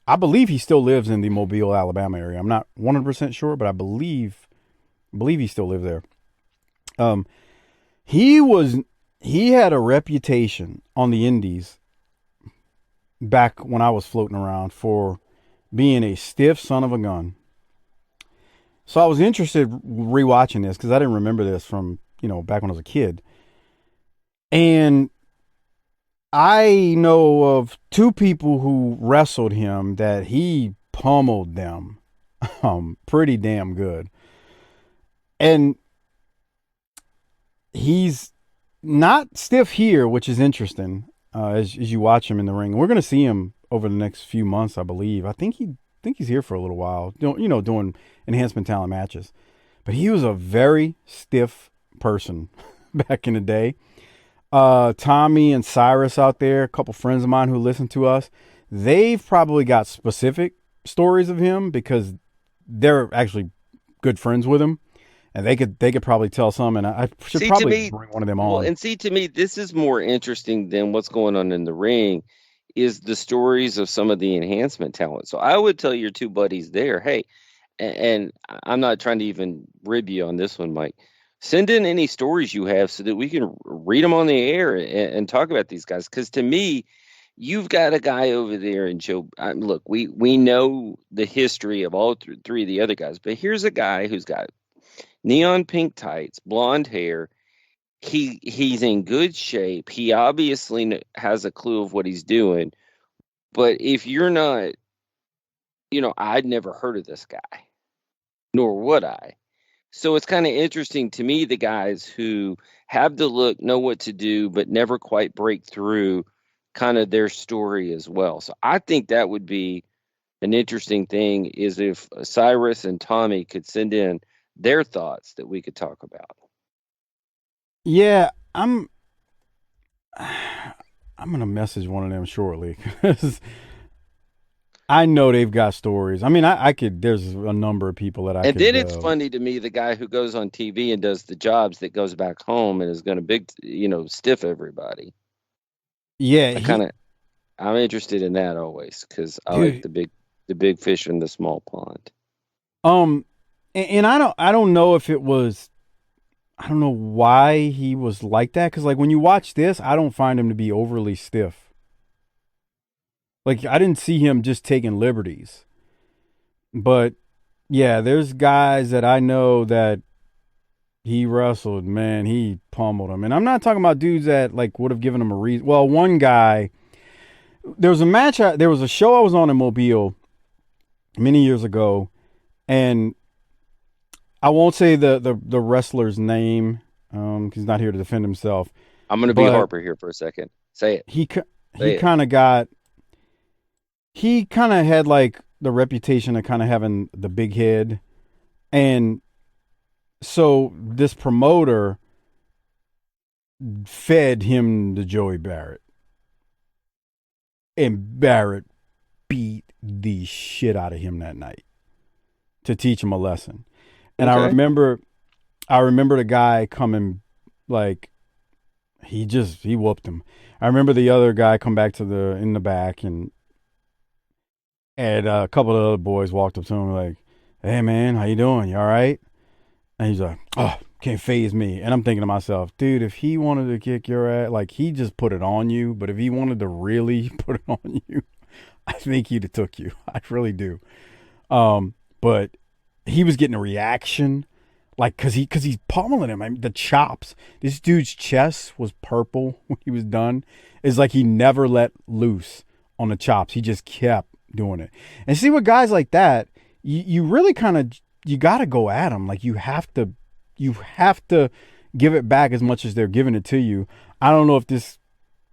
I believe he still lives in the Mobile, Alabama area. I'm not 100% sure, but I believe he still lives there. Um, he had a reputation on the Indies back when I was floating around for being a stiff son of a gun. So I was interested rewatching this because I didn't remember this from, back when I was a kid. And I know of two people who wrestled him that he pummeled them pretty damn good. And he's not stiff here, which is interesting as you watch him in the ring. We're going to see him over the next few months, I believe. I think he's here for a little while, doing enhancement talent matches. But he was a very stiff person back in the day. Tommy and Cyrus out there, a couple friends of mine who listen to us, they've probably got specific stories of him because they're actually good friends with him, and they could probably tell some. And I should probably bring one of them on. Well, and see, to me, this is more interesting than what's going on in the ring. Is the stories of some of the enhancement talent. So I would tell your two buddies there, hey, and I'm not trying to even rib you on this one, Mike. Send in any stories you have so that we can read them on the air and talk about these guys. Because to me, you've got a guy over there, and Joe. Look, we know the history of all three of the other guys, but here's a guy who's got neon pink tights, blonde hair. He's in good shape. He obviously has a clue of what he's doing. But if you're not, I'd never heard of this guy, nor would I. So it's kind of interesting to me, the guys who have the look, know what to do, but never quite break through, kind of their story as well. So I think that would be an interesting thing, is if Cyrus and Tommy could send in their thoughts that we could talk about. Yeah, I'm gonna message one of them shortly because I know they've got stories. I mean, I could. There's a number of people that I. And then it's funny to me, the guy who goes on TV and does the jobs that goes back home and is going to stiff everybody. Yeah, I'm interested in that always because I like the big fish in the small pond. And I don't know if it was. I don't know why he was like that, because like when you watch this, I don't find him to be overly stiff. Like I didn't see him just taking liberties. But yeah, there's guys that I know that he wrestled, man, he pummeled them. And I'm not talking about dudes that like would have given him a reason. Well, one guy, there was a show I was on in Mobile many years ago, and I won't say the wrestler's name because he's not here to defend himself. I'm going to be Harper here for a second. Say it. He kind of had like the reputation of kind of having the big head, and so this promoter fed him to Joey Barrett, and Barrett beat the shit out of him that night to teach him a lesson. And okay. I remember the guy coming, like, he whooped him. I remember the other guy come back in the back, and a couple of other boys walked up to him like, "Hey man, how you doing? You all right?" And he's like, "Oh, can't faze me." And I'm thinking to myself, dude, if he wanted to kick your ass, like he just put it on you. But if he wanted to really put it on you, I think he'd have took you. I really do. But he was getting a reaction, like, cause he's pummeling him. I mean, the chops. This dude's chest was purple when he was done. It's like he never let loose on the chops. He just kept doing it. And see, with guys like that, you really kind of, you got to go at them. Like you have to give it back as much as they're giving it to you. I don't know if this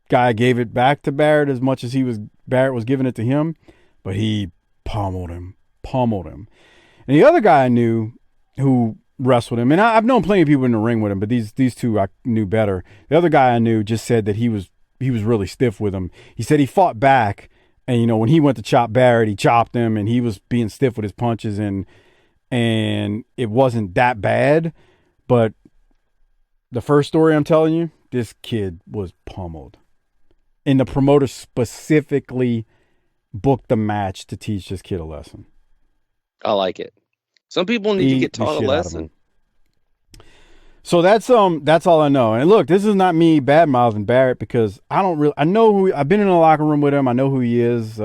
guy gave it back to Barrett as much as Barrett was giving it to him, but he pummeled him. And the other guy I knew who wrestled him, and I've known plenty of people in the ring with him, but these two I knew better. The other guy I knew just said that he was really stiff with him. He said he fought back, And, you know, when he went to chop Barrett, he chopped him and he was being stiff with his punches and it wasn't that bad. But the first story I'm telling you, this kid was pummeled. And the promoter specifically booked the match to teach this kid a lesson. I like it. Some people need to get taught a lesson. So that's all I know. And look, this is not me bad mouthing Barrett because I know who I've been in the locker room with him. I know who he is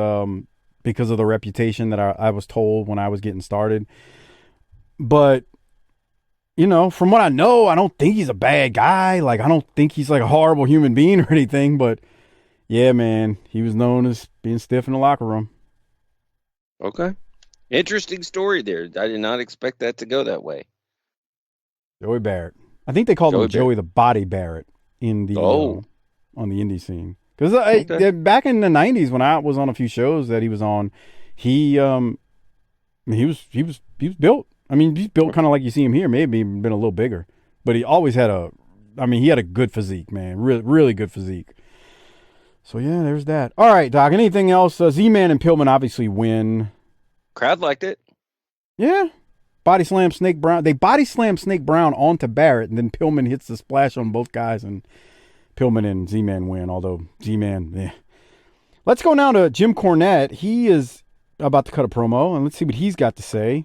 because of the reputation that I was told when I was getting started. But you know, from what I know, I don't think he's a bad guy. Like I don't think he's like a horrible human being or anything. But yeah, man, he was known as being stiff in the locker room. Okay, interesting story there. I did not expect that to go that way. Joey Barrett. I think they called him Joey the Body Barrett in the on the indie scene. Because back in the 90s when I was on a few shows that he was on, he was built. I mean, he's built kind of like you see him here. Maybe even been a little bigger, but he always had he had a good physique, man. Really, really good physique. So yeah, there's that. All right, Doc. Anything else? Z-Man and Pillman obviously win. Crowd liked it. Yeah. Body slam Snake Brown. They body slam Snake Brown onto Barrett, and then Pillman hits the splash on both guys, and Pillman and Z-Man win, although Z-Man, Let's go now to Jim Cornette. He is about to cut a promo, and let's see what he's got to say.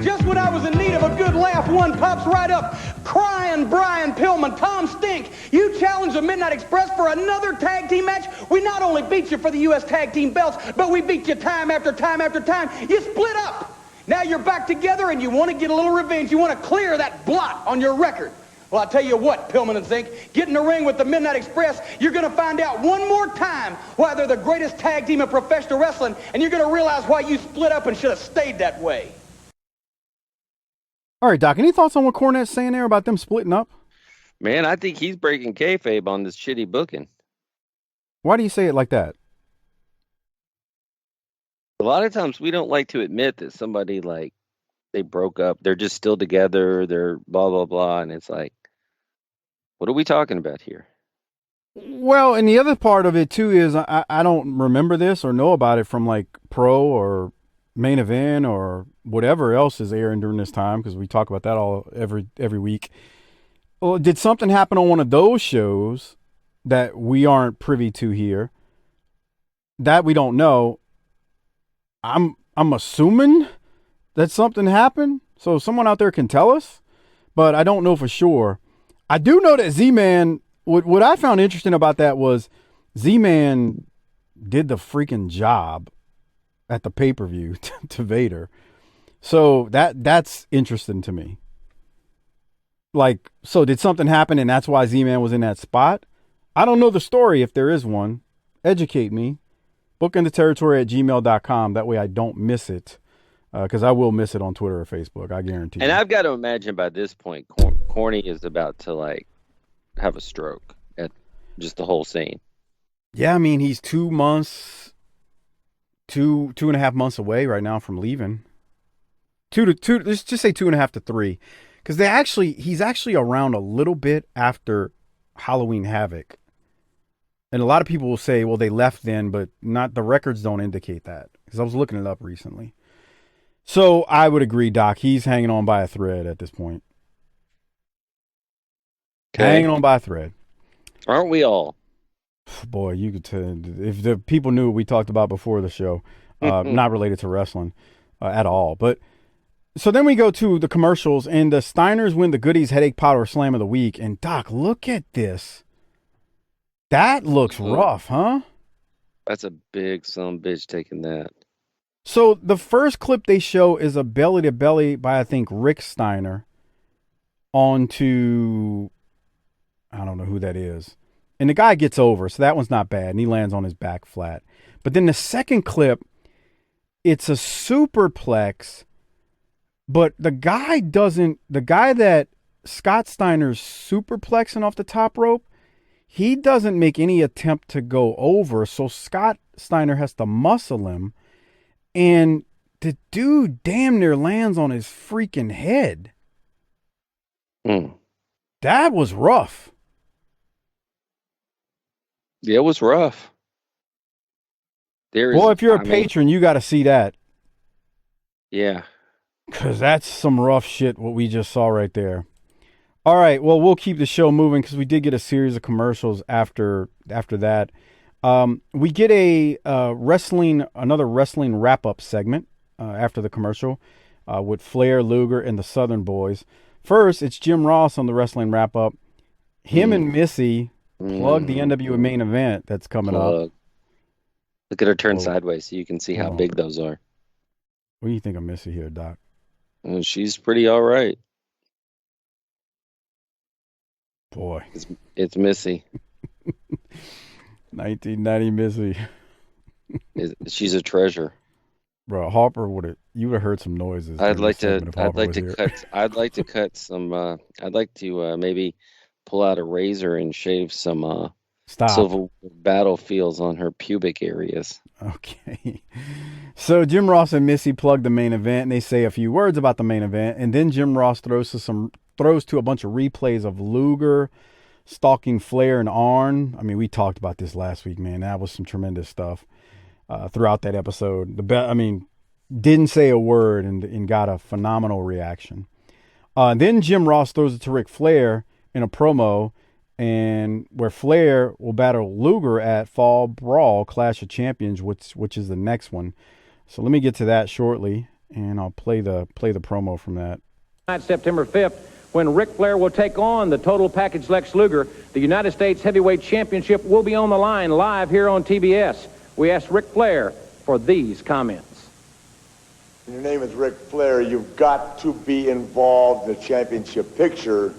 Just when I was in need of a good laugh, one pops right up, crying Brian Pillman, Tom Stink. You challenged the Midnight Express for another tag team match. We not only beat you for the U.S. tag team belts, but we beat you time after time after time. You split up. Now you're back together and you want to get a little revenge. You want to clear that blot on your record. Well, I'll tell you what, Pillman and Zink, get in the ring with the Midnight Express. You're going to find out one more time why they're the greatest tag team in professional wrestling, and you're going to realize why you split up and should have stayed that way. All right, Doc, any thoughts on what Cornette's saying there about them splitting up? Man, I think he's breaking kayfabe on this shitty booking. Why do you say it like that? A lot of times we don't like to admit that somebody, like, they broke up. They're just still together. They're blah, blah, blah. And it's like, what are we talking about here? Well, and the other part of it, too, is I don't remember this or know about it from, like, Pro or Main Event or whatever else is airing during this time, because we talk about that all every week. Well, did something happen on one of those shows that we aren't privy to here? That we don't know. I'm assuming that something happened, so someone out there can tell us, but I don't know for sure. I do know that Z-Man, what I found interesting about that was Z-Man did the freaking job at the pay-per-view to Vader. So that's interesting to me. Like, so did something happen and that's why Z-Man was in that spot? I don't know the story if there is one. Educate me. bookingtheterritory@gmail.com. That way I don't miss it. Because I will miss it on Twitter or Facebook. I guarantee And you. I've got to imagine by this point, Corny is about to, like, have a stroke at just the whole scene. Yeah, I mean, he's 2 months, two and a half months away right now from leaving. Let's just say 2.5 to 3. Because he's actually around a little bit after Halloween Havoc. And a lot of people will say, well, they left then, but not the records don't indicate that. Because I was looking it up recently. So I would agree, Doc. He's hanging on by a thread at this point. Okay. Hanging on by a thread. Aren't we all? Boy, you could tell. If the people knew what we talked about before the show, not related to wrestling at all. But so then we go to the commercials, and the Steiners win the Goodies Headache Powder Slam of the week. And Doc, look at this. That looks rough, huh? That's a big son bitch taking that. So the first clip they show is a belly-to-belly by, I think, Rick Steiner onto, I don't know who that is. And the guy gets over, so that one's not bad, and he lands on his back flat. But then the second clip, it's a superplex, but the guy that Scott Steiner's superplexing off the top rope, he doesn't make any attempt to go over, so Scott Steiner has to muscle him. And the dude damn near lands on his freaking head. That was rough. Yeah, it was rough. Well, if you're a patron, you got to see that. Yeah. Because that's some rough shit, what we just saw right there. All right, well, we'll keep the show moving because we did get a series of commercials after that. We get another wrestling wrap-up segment after the commercial with Flair, Luger, and the Southern Boys. First, it's Jim Ross on the wrestling wrap-up. Him and Missy plug the NWA main event that's coming up. Look at her turn sideways so you can see how big those are. What do you think of Missy here, Doc? She's pretty all right. Boy. It's Missy. 1990 Missy. She's a treasure. Bro, Harper would have heard some noises. I'd like to cut some I'd like to maybe pull out a razor and shave some Civil War battlefields on her pubic areas. Okay. So Jim Ross and Missy plug the main event and they say a few words about the main event, and then Jim Ross throws to a bunch of replays of Luger stalking Flair and Arn. I mean, we talked about this last week, man. That was some tremendous stuff throughout that episode. Didn't say a word and got a phenomenal reaction. Then Jim Ross throws it to Ric Flair in a promo, and where Flair will battle Luger at Fall Brawl Clash of Champions, which is the next one. So let me get to that shortly, and I'll play the promo from that. September 5th, when Ric Flair will take on the Total Package Lex Luger. The United States Heavyweight Championship will be on the line live here on TBS. We asked Ric Flair for these comments. Your name is Ric Flair. You've got to be involved in the championship picture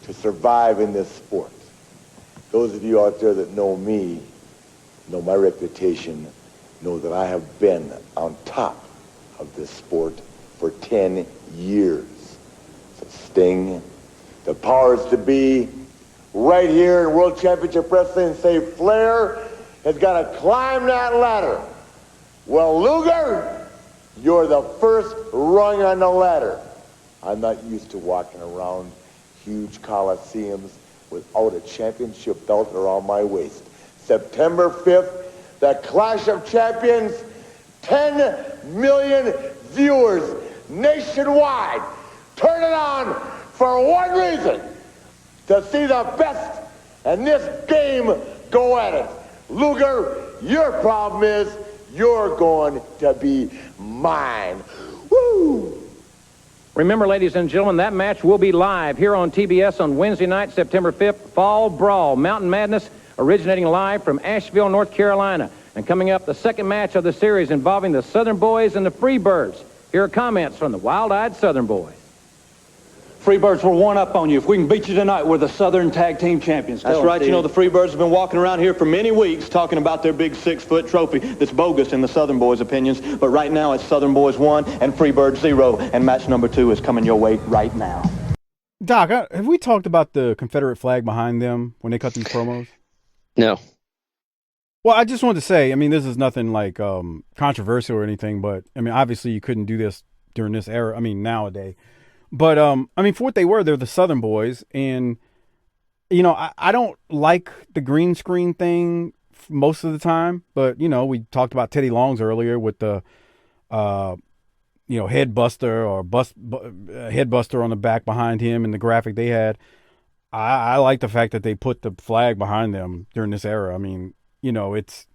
to survive in this sport. Those of you out there that know me, know my reputation, know that I have been on top of this sport for 10 years. So Sting, the powers to be, right here in World Championship Wrestling say Flair has got to climb that ladder. Well, Luger, you're the first rung on the ladder. I'm not used to walking around huge coliseums without a championship belt around my waist. September 5th, the Clash of Champions, 10 million viewers nationwide. Turn it on for one reason, to see the best in this game go at it. Luger, your problem is you're going to be mine. Woo! Remember, ladies and gentlemen, that match will be live here on TBS on Wednesday night, September 5th. Fall Brawl, Mountain Madness, originating live from Asheville, North Carolina. And coming up, the second match of the series involving the Southern Boys and the Freebirds. Here are comments from the Wild-Eyed Southern Boys. Freebirds were one up on you. If we can beat you tonight, we're the Southern Tag Team Champions. That's right. You know, the Freebirds have been walking around here for many weeks talking about their big 6-foot trophy that's bogus in the Southern Boys' opinions. But right now, it's Southern Boys 1 and Freebirds 0. And match number 2 is coming your way right now. Doc, have we talked about the Confederate flag behind them when they cut these promos? No. Well, I just wanted to say, I mean, this is nothing like controversial or anything, but I mean, obviously you couldn't do this during this era. I mean, nowadays. But, I mean, for what they were, they're the Southern Boys. And, you know, I don't like the green screen thing most of the time. But, you know, we talked about Teddy Long's earlier with the, headbuster or headbuster on the back behind him and the graphic they had. I like the fact that they put the flag behind them during this era. I mean, you know, it's,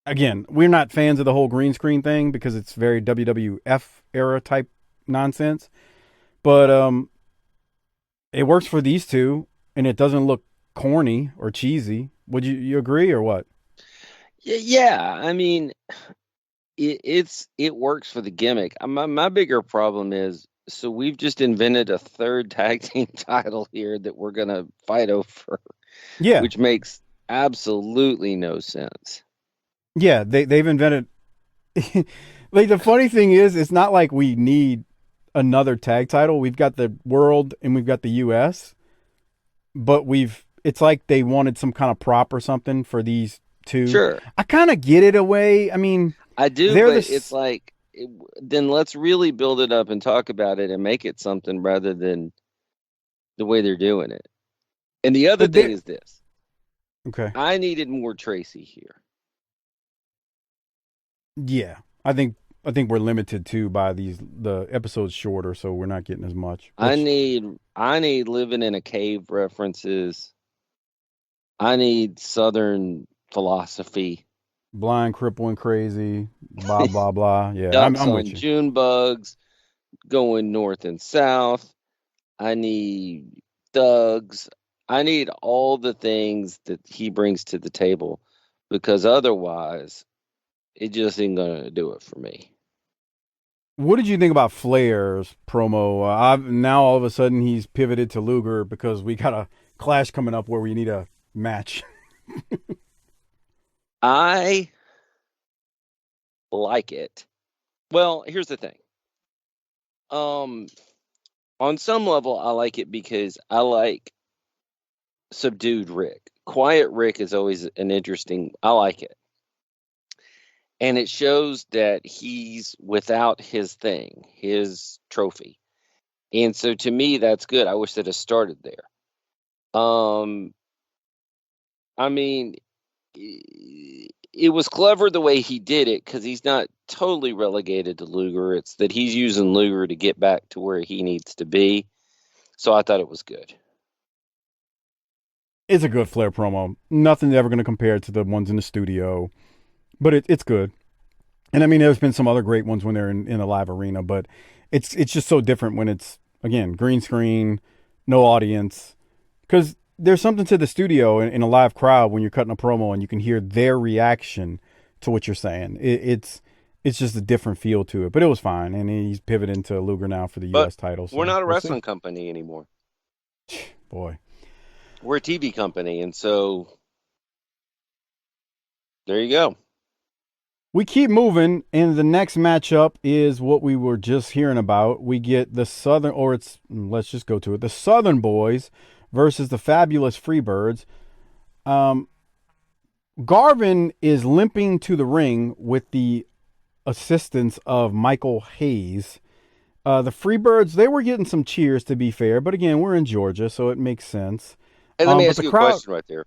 again, we're not fans of the whole green screen thing because it's very WWF era type nonsense, but it works for these two and it doesn't look corny or cheesy. Would you agree or what? Yeah, I mean, it works for the gimmick. My bigger problem is, so we've just invented a third tag team title here that we're gonna fight over. Yeah, which makes absolutely no sense. Yeah, they've invented. Like, the funny thing is, it's not like we need another tag title. We've got the world and we've got the US, but it's like they wanted some kind of prop or something for these two. Sure. I kind of get it away. I mean, I do, but it's like, then let's really build it up and talk about it and make it something rather than the way they're doing it. And the other thing is this. Okay. I needed more Tracy here. Yeah, I think we're limited too by the episodes shorter, so we're not getting as much. I need living in a cave references. I need Southern philosophy. Blind, crippling, crazy, blah blah blah. Yeah, Ducks I'm on with you. June bugs, going north and south. I need thugs. I need all the things that he brings to the table, because otherwise, it just ain't gonna do it for me. What did you think about Flair's promo? Now all of a sudden he's pivoted to Luger because we got a clash coming up where we need a match. I like it. Well, here's the thing. On some level, I like it because I like subdued Rick. Quiet Rick is always an interesting. I like it, and it shows that he's without his thing, his trophy, and so to me, that's good. I wish that it started there. I mean, it was clever the way he did it because he's not totally relegated to Luger. It's that he's using Luger to get back to where he needs to be. So I thought it was good. It's a good Flair promo. Nothing's ever going to compare to the ones in the studio, but it's good. And I mean, there's been some other great ones when they're in a live arena, but it's just so different when it's, again, green screen, no audience, because there's something to the studio in a live crowd when you're cutting a promo and you can hear their reaction to what you're saying. It's just a different feel to it, but it was fine. And he's pivoting to Luger now for the U.S. title. So we're not a we'll wrestling see. company anymore. Boy. We're a TV company, and so there you go. We keep moving, and the next matchup is what we were just hearing about. We get the Southern, let's just go to it. The Southern Boys versus the Fabulous Freebirds. Garvin is limping to the ring with the assistance of Michael Hayes. The Freebirds, they were getting some cheers, to be fair, but again, we're in Georgia, so it makes sense. Hey, let me ask the you a crowd- question right there.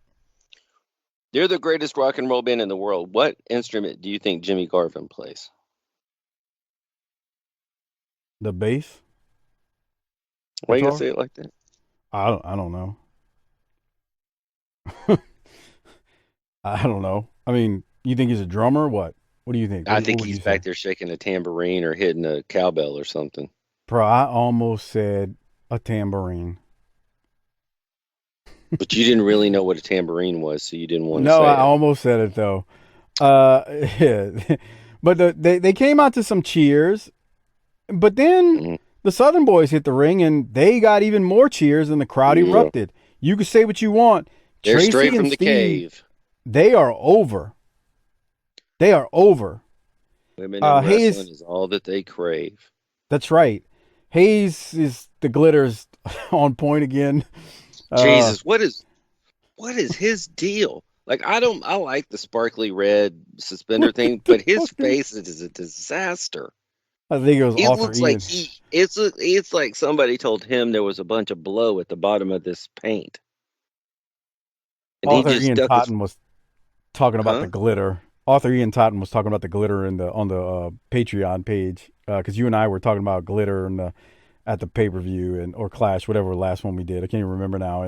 They're the greatest rock and roll band in the world. What instrument do you think Jimmy Garvin plays? The bass? Why you Guitar? gotta say it like that? I don't know. I don't know. I mean, you think he's a drummer? What do you think? I think he's back there shaking a tambourine or hitting a cowbell or something. Bro, I almost said a tambourine. But you didn't really know what a tambourine was, so you didn't want to No, say I it. almost said it though. Yeah. But they came out to some cheers, but then the Southern Boys hit the ring and they got even more cheers and the crowd erupted. You can say what you want. They're Tracy straight and from the Steve, cave. They are over. They are over. Women in wrestling Hayes is all that they crave. That's right. Hayes is the glitter's on point again. Jesus, what is his deal? Like, I like the sparkly red suspender thing, but his face is a disaster. I think it was He Arthur looks Ian. like it's like somebody told him there was a bunch of blow at the bottom of this paint. And Arthur he just Ian stuck Totten was talking about Huh? the glitter. Arthur Ian Totten was talking about the glitter on the Patreon page because you and I were talking about glitter at the pay-per-view or Clash, whatever the last one we did. I can't even remember now.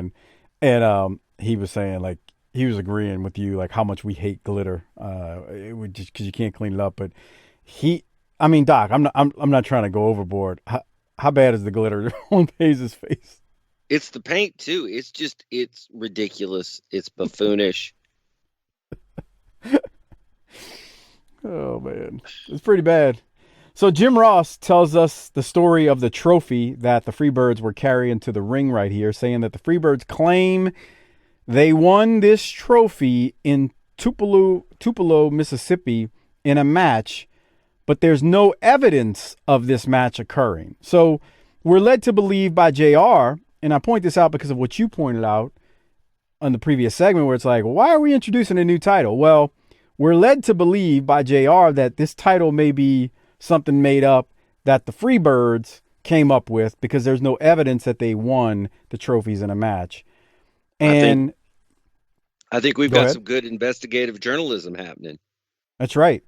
And he was saying, like, he was agreeing with you, like, how much we hate glitter. It would just because you can't clean it up. But Doc, I'm not trying to go overboard. How bad is the glitter on Hayes' face? It's the paint too. It's ridiculous. It's buffoonish. Oh man, it's pretty bad. So Jim Ross tells us the story of the trophy that the Freebirds were carrying to the ring right here, saying that the Freebirds claim they won this trophy in Tupelo, Mississippi in a match, but there's no evidence of this match occurring. So we're led to believe by JR, and I point this out because of what you pointed out on the previous segment where it's like, why are we introducing a new title? Well, we're led to believe by JR that this title may be something made up that the Freebirds came up with because there's no evidence that they won the trophies in a match. And I think we've Go got ahead. some good investigative journalism happening. That's right.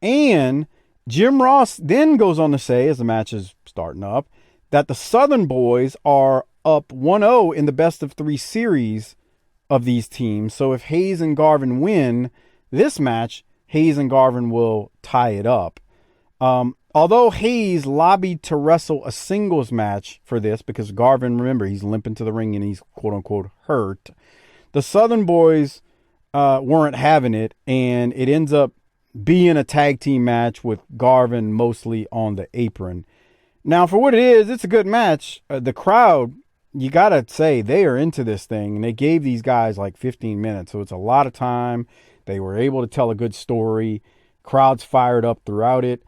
And Jim Ross then goes on to say, as the match is starting up, that the Southern boys are up 1-0 in the best of 3 series of these teams. So if Hayes and Garvin win this match, Hayes and Garvin will tie it up. Although Hayes lobbied to wrestle a singles match for this because Garvin, remember, he's limping to the ring and he's quote-unquote hurt, the Southern boys weren't having it, and it ends up being a tag team match with Garvin mostly on the apron. Now, for what it is, it's a good match. The crowd, you got to say, they are into this thing, and they gave these guys like 15 minutes, so it's a lot of time. They were able to tell a good story. Crowd's fired up throughout it.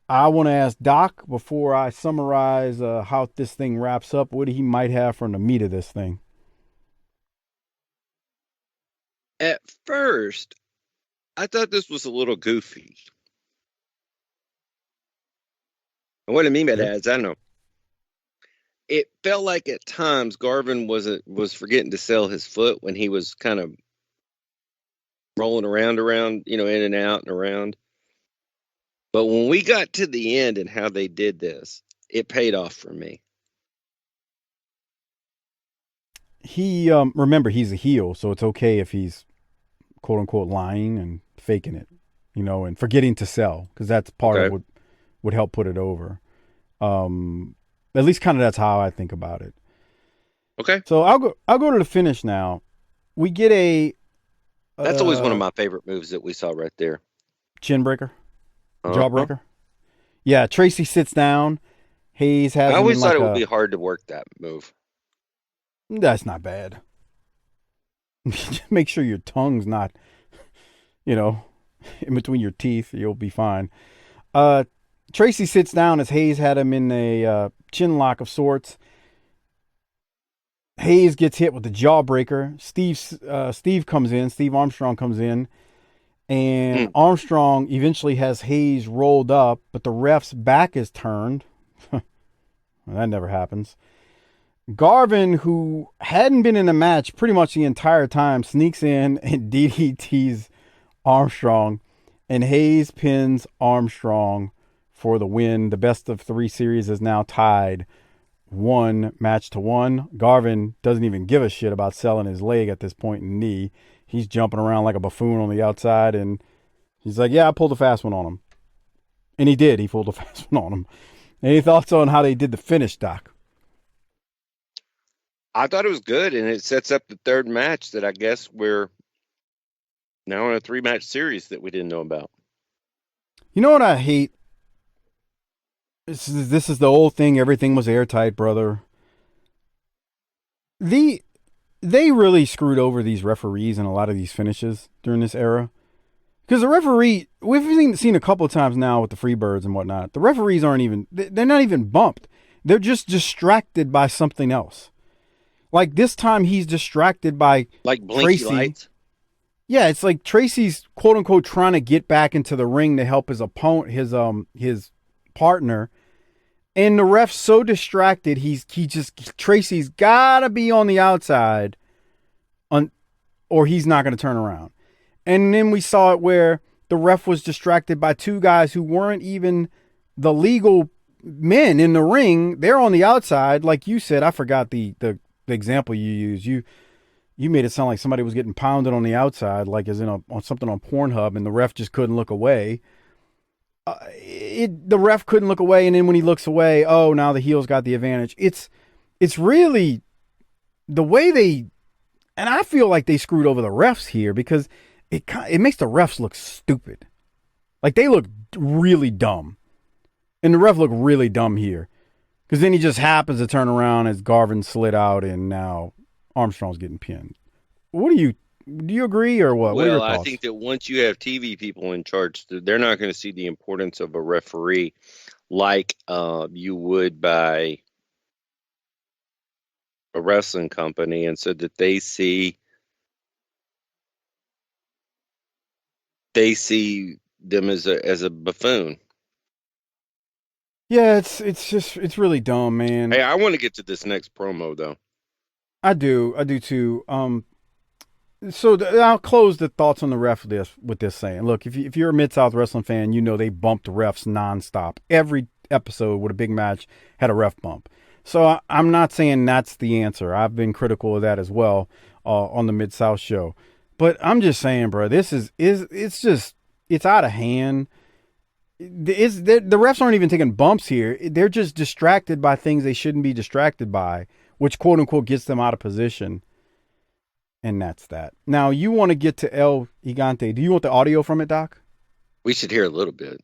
I want to ask Doc, before I summarize how this thing wraps up, what he might have from the meat of this thing. At first, I thought this was a little goofy. And what I mean by that is, I don't know. It felt like at times Garvin was forgetting to sell his foot when he was kind of rolling around, in and out and around. But when we got to the end and how they did this, it paid off for me. He, remember, he's a heel, so it's okay if he's quote unquote lying and faking it, and forgetting to sell, because that's part of what would help put it over. At least kind of that's how I think about it. Okay. So I'll go to the finish now. We get that's always one of my favorite moves that we saw right there. Chin breaker. Jawbreaker. Yeah, Tracy sits down. Hayes has. I always thought it would be hard to work that move. That's not bad. Just make sure your tongue's not, in between your teeth. You'll be fine. Tracy sits down as Hayes had him in a chin lock of sorts. Hayes gets hit with the jawbreaker. Steve comes in. Steve Armstrong comes in. And Armstrong eventually has Hayes rolled up, but the ref's back is turned. Well, that never happens. Garvin, who hadn't been in a match pretty much the entire time, sneaks in and DDTs Armstrong. And Hayes pins Armstrong for the win. The best of 3 series is now tied 1-1. Garvin doesn't even give a shit about selling his leg at this point in knee. He's jumping around like a buffoon on the outside, and he's like, yeah, I pulled a fast one on him. And he did. He pulled a fast one on him. Any thoughts on how they did the finish, Doc? I thought it was good, and it sets up the third match that I guess we're now in a 3-match series that we didn't know about. You know what I hate? This is the old thing. Everything was airtight, brother. They really screwed over these referees in a lot of these finishes during this era. Because the referee, we've seen a couple of times now with the Freebirds and whatnot, the referees they're not even bumped. They're just distracted by something else. Like this time he's distracted by like blinky Tracy. lights. Yeah, it's like Tracy's quote unquote trying to get back into the ring to help his opponent, his partner. And the ref's so distracted, Tracy's gotta be on the outside, or he's not gonna turn around. And then we saw it where the ref was distracted by 2 guys who weren't even the legal men in the ring. They're on the outside, like you said. I forgot the example you used. You made it sound like somebody was getting pounded on the outside, like as in on something on Pornhub, and the ref just couldn't look away. The ref couldn't look away, and then when he looks away, oh, now the heel's got the advantage. It's really the way they, and I feel like they screwed over the refs here because it makes the refs look stupid. Like they look really dumb, and the ref looked really dumb here because then he just happens to turn around as Garvin slid out, and now Armstrong's getting pinned. Do you agree or what? Well, I think that once you have TV people in charge, they're not going to see the importance of a referee like you would by a wrestling company, and so that they see them as a buffoon. Yeah, it's really dumb, man. Hey, I want to get to this next promo though. I do too. So I'll close the thoughts on the ref with this saying, look, if you're a Mid-South wrestling fan, you know they bumped refs nonstop. Every episode with a big match had a ref bump. So I'm not saying that's the answer. I've been critical of that as well on the Mid-South show. But I'm just saying, bro, this it's out of hand. The refs aren't even taking bumps here. They're just distracted by things they shouldn't be distracted by, which quote unquote gets them out of position. And that's that. Now, you want to get to El Gigante. Do you want the audio from it, Doc? We should hear a little bit.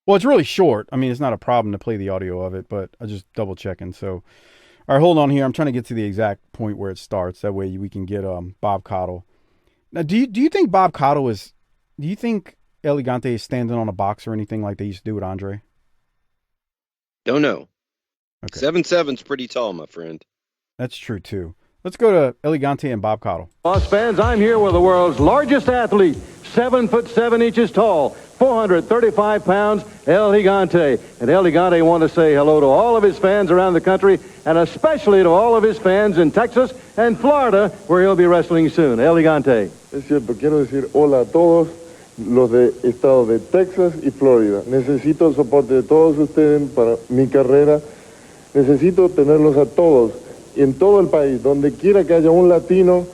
Well, it's really short. I mean, it's not a problem to play the audio of it, but I'm just double checking. So, all right, hold on here. I'm trying to get to the exact point where it starts. That way we can get Bob Caudle. Now, do you think Bob Caudle do you think El Gigante is standing on a box or anything like they used to do with Andre? Don't know. Okay. 7'7" pretty tall, my friend. That's true, too. Let's go to El Gigante and Bob Caudle. Boss fans, I'm here with the world's largest athlete, 7'7" tall, 435 pounds, El Gigante. And El Gigante want to say hello to all of his fans around the country, and especially to all of his fans in Texas and Florida, where he'll be wrestling soon. El Gigante. Es cierto, quiero decir hola a todos los de estado de Texas y Florida. Necesito el soporte de todos ustedes para mi carrera. Necesito tenerlos a todos en todo el país, donde quiera que haya un latino,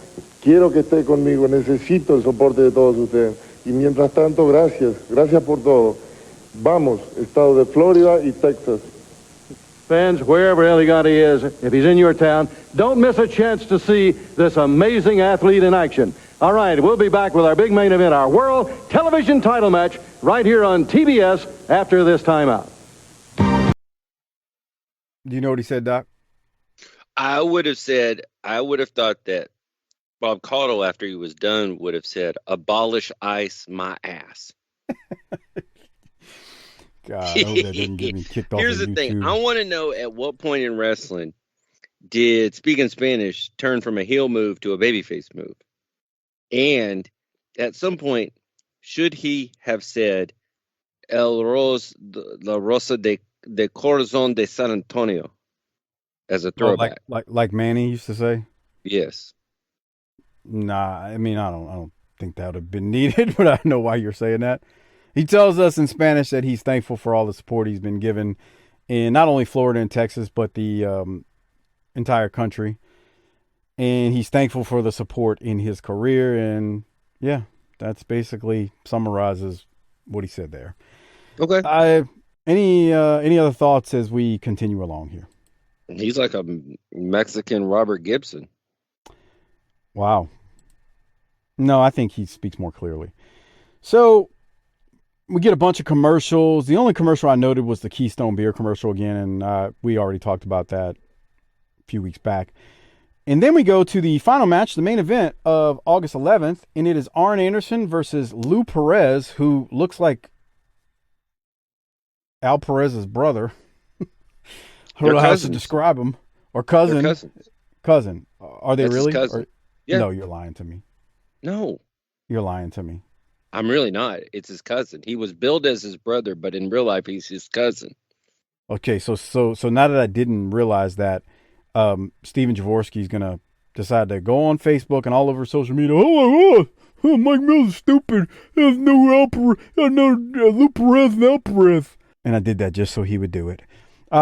quiero que esté conmigo. Necesito el soporte de todos ustedes. Y mientras tanto, gracias por todo. Vamos, estado de Florida y Texas. Fans, wherever El Gigante is, if he's in your town, don't miss a chance to see this amazing athlete in action. All right, we'll be back with our big main event, our World Television Title match, right here on TBS after this timeout. Do you know what he said, Doc? I would have thought that Bob Caudle, after he was done, would have said, abolish ice my ass. God, I hope that doesn't get me kicked off. Here's the thing. I want to know at what point in wrestling did speaking Spanish turn from a heel move to a babyface move? And at some point, should he have said La Rosa de Corazon de San Antonio as a throwback? Like Manny used to say? Yes. Nah, I mean, I don't think that would have been needed, but I know why you're saying that. He tells us in Spanish that he's thankful for all the support he's been given in not only Florida and Texas, but the entire country. And he's thankful for the support in his career. And yeah, that's basically summarizes what he said there. Okay. Any other thoughts as we continue along here? He's like a Mexican Robert Gibson. Wow. No, I think he speaks more clearly. So we get a bunch of commercials. The only commercial I noted was the Keystone Beer commercial again, and we already talked about that a few weeks back. And then we go to the final match, the main event of August 11th, and it is Arn Anderson versus Lou Perez, who looks like Al Perez's brother. I don't know how to describe him. Or cousin. Cousin. Are they That's really? his cousin. Yeah. No, you're lying to me. No. You're lying to me. I'm really not. It's his cousin. He was billed as his brother, but in real life, he's his cousin. Okay, so now that I didn't realize that, Steven Jaworski's going to decide to go on Facebook and all over social media. Oh, Mike Miller's stupid. There's no Lou Perez and Al Perez. And I did that just so he would do it.